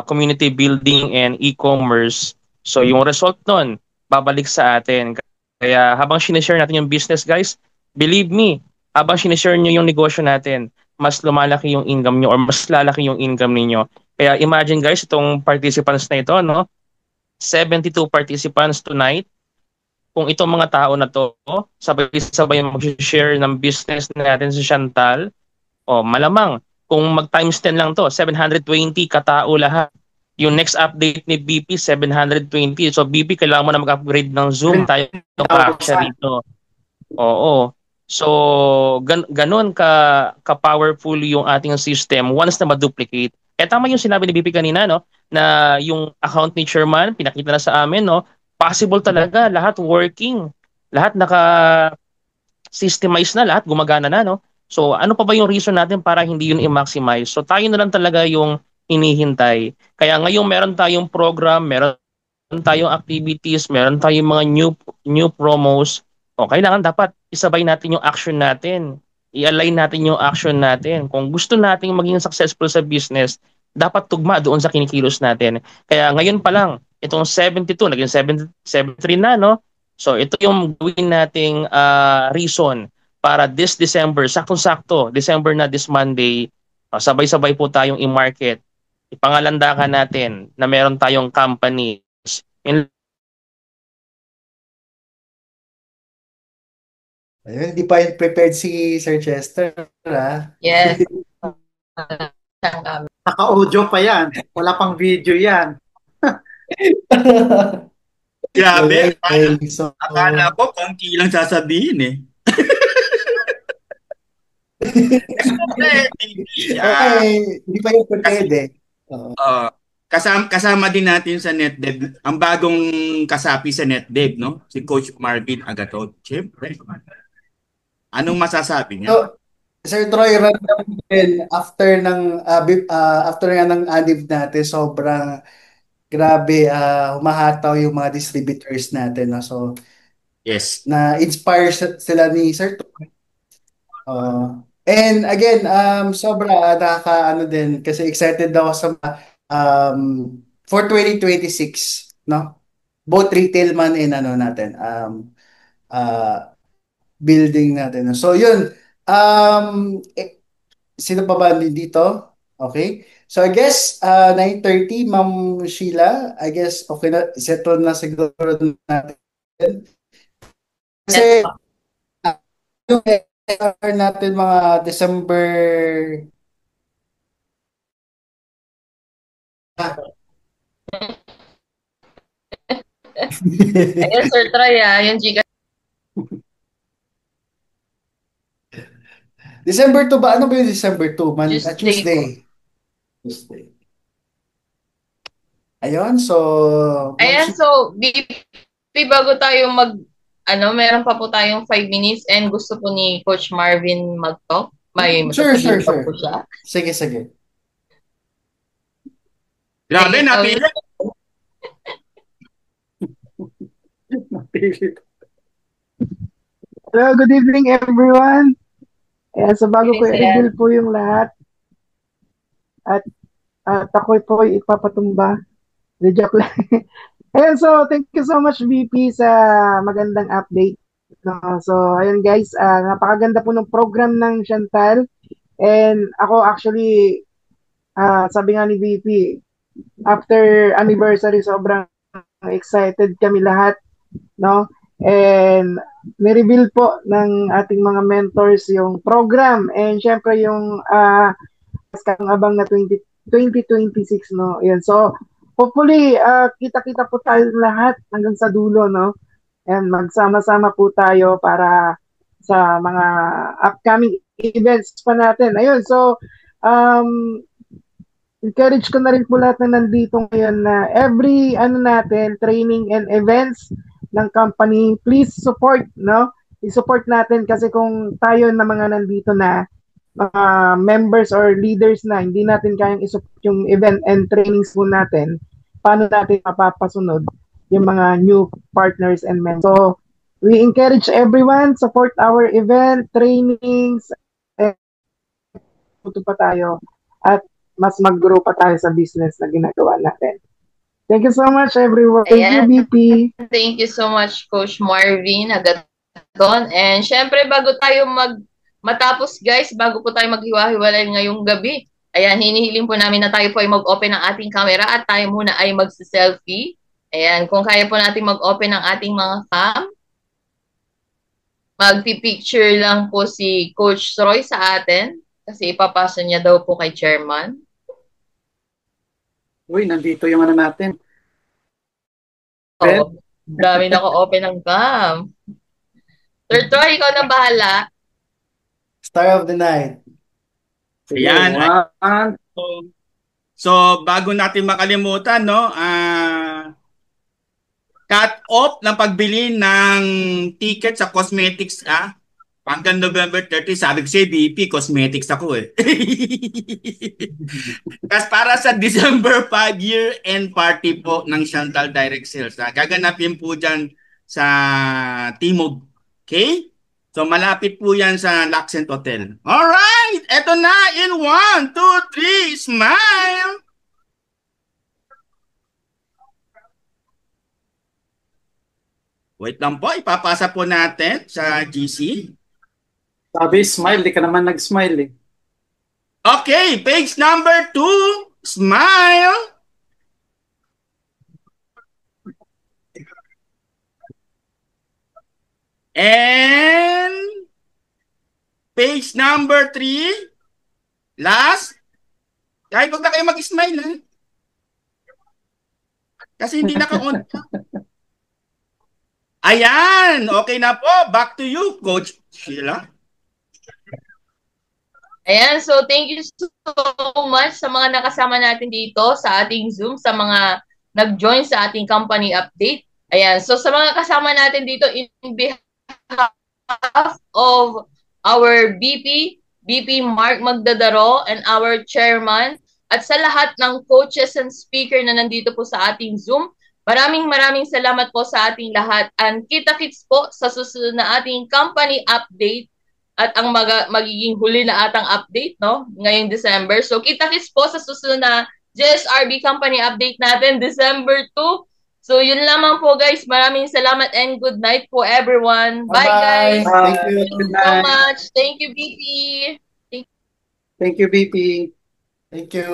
S6: community building and e-commerce. So yung result nun, babalik sa atin. Kaya habang sinishare natin yung business guys, believe me, habang sinishare nyo yung negosyo natin, mas lumalaki yung income nyo or mas lalaki yung income ninyo. Kaya imagine guys, itong participants na ito, no? 72 participants tonight. Kung itong mga tao na to, sabay-sabay mag-share ng business natin sa Chantal, malamang kung mag times 10 lang to, 720 katao lahat. Yung next update ni BP 720. So BP kailangan mo na mag-upgrade ng Zoom tayo kasya rito. Oo. So ganun ka-powerful yung ating system once na ma-duplicate. Tama yung sinabi ni BP kanina, no, na yung account ni Chairman pinakita na sa amin, no, possible talaga lahat working. Lahat naka-systemize na, lahat gumagana na, no. So ano pa ba yung reason natin para hindi yun i-maximize? So tayo na lang talaga yung hinihintay. Kaya ngayong meron tayong program, meron tayong activities, meron tayong mga new promos, kailangan dapat isabay natin yung action natin. I-align natin yung action natin. Kung gusto nating maging successful sa business, dapat tugma doon sa kinikilos natin. Kaya ngayon pa lang, itong 72, naging 73 na, no? So ito yung gawin nating reason para this December, saktong-sakto, December na this Monday, sabay-sabay po tayong i-market. Ipangalandakan natin na meron tayong company.
S1: Ayun, hindi pa yun prepared si Sir Chester, ha?
S2: Yes.
S4: Naka-audio pa yan. Wala pang video yan.
S3: Grabe.
S1: Okay, so,
S3: Akala ko konti lang sasabihin eh.
S1: okay, hindi pa yun prepared eh.
S3: Kasama din natin sa NetDev, ang bagong kasapi sa NetDev, no? Si Coach Marvin Agatot. Siyempre. Anong masasabi niya?
S1: So, Sir Troy, random din after nga ng anniv natin, sobrang grabe, humahataw yung mga distributors natin. No? So,
S3: Yes.
S1: na-inspire sila ni Sir Troy. And again, sobra nakaka-ano din kasi excited ako sa for 2026, no? Both retail man and ano natin, building natin. So, yun. Sino pa ba dito? Okay. So, I guess, 9:30, Ma'am Sheila, I guess, okay na, settle na siguro natin. Kasi, yung SR natin mga December.
S2: Ayan, Sir Troy, yung Gcash.
S1: December 2 ba? Ano ba yung December 2?
S2: Tuesday po.
S1: Tuesday. Tuesday. Ayun, so...
S2: Ayan, so, BP, bago tayo meron pa po tayong 5 minutes and gusto po ni Coach Marvin mag-talk. May
S1: Sure.
S2: pa po siya.
S1: Sige.
S3: Grabe, napili.
S7: Hello, good evening everyone. Ayan, so bago ko i-reveal po yung lahat at ako po ipapatumba. The joke lang. Ayan, so thank you so much BP sa magandang update. No? So ayun guys, napakaganda po ng program ng Chantal. And ako actually, sabi nga ni BP, after anniversary sobrang excited kami lahat, no? And ni-reveal po ng ating mga mentors yung program and syempre yung abang na 2026, no? Yan. So hopefully kita-kita po tayo lahat hanggang sa dulo, no? And magsama-sama po tayo para sa mga upcoming events pa natin. Ayun, so encourage ko na rin po lahat na nandito ngayon na every training and events ng company, please support, no? I-support natin kasi kung tayo na mga nandito na members or leaders na hindi natin kayang i-support yung event and trainings po natin, paano natin mapapasunod yung mga new partners and members. So, we encourage everyone, support our event, trainings, and tuto pa tayo at mas mag-grow pa tayo sa business na ginagawa natin. Thank you so much, everyone. Thank you, BP.
S2: Thank you so much, Coach Marvin Agaton. And syempre, bago tayo matapos, guys, bago po tayo maghiwa-hiwalay ngayong gabi, ayan, hinihiling po namin na tayo po ay mag-open ng ating camera at tayo muna ay magsi-selfie. Ayan, kung kaya po natin mag-open ng ating mga cam, magpi-picture lang po si Coach Troy sa atin kasi ipapasa niya daw po kay Chairman.
S4: Uy, nandito yung natin.
S2: Oh, dami na ko open ng cam. Sir Troy, ikaw na bahala.
S1: Star of the night.
S3: Ayan. So, bago natin makalimutan, no, cut off ng pagbili ng ticket sa cosmetics, hanggang November 30, sabi ko si BP, cosmetics ako eh. Kasi para sa December 5 year-end party po ng Chantal Direct Sales. Gaganapin po dyan sa Timog. Okay? So malapit po yan sa Laxent Hotel. Alright! Eto na in 1, 2, 3, smile! Wait lang po, ipapasa po natin sa GC.
S4: Sabi, smile. Di ka naman nag-smile eh.
S3: Okay, page number 2. Smile. And page number 3. Last. Kahit huwag na kayo mag-smile, ha? Kasi hindi naka-on. Ayan, okay na po. Back to you, Coach Sheila.
S2: Ayan, so thank you so much sa mga nakasama natin dito sa ating Zoom, sa mga nag-join sa ating company update. Ayan, so sa mga kasama natin dito in behalf of our BP Mark Magdadaro and our chairman at sa lahat ng coaches and speaker na nandito po sa ating Zoom, maraming salamat po sa ating lahat and kita-kits po sa susunod na ating company update. At ang magiging huli na atang update, no? Ngayong December. So, kita-kits po sa susunod na JSRB company update natin, December 2. So, yun lamang po, guys. Maraming salamat and good night po, everyone. Bye, guys.
S1: Thank you.
S2: Thank you so much. Thank you, BP.
S4: Thank you, BP.
S1: Thank you.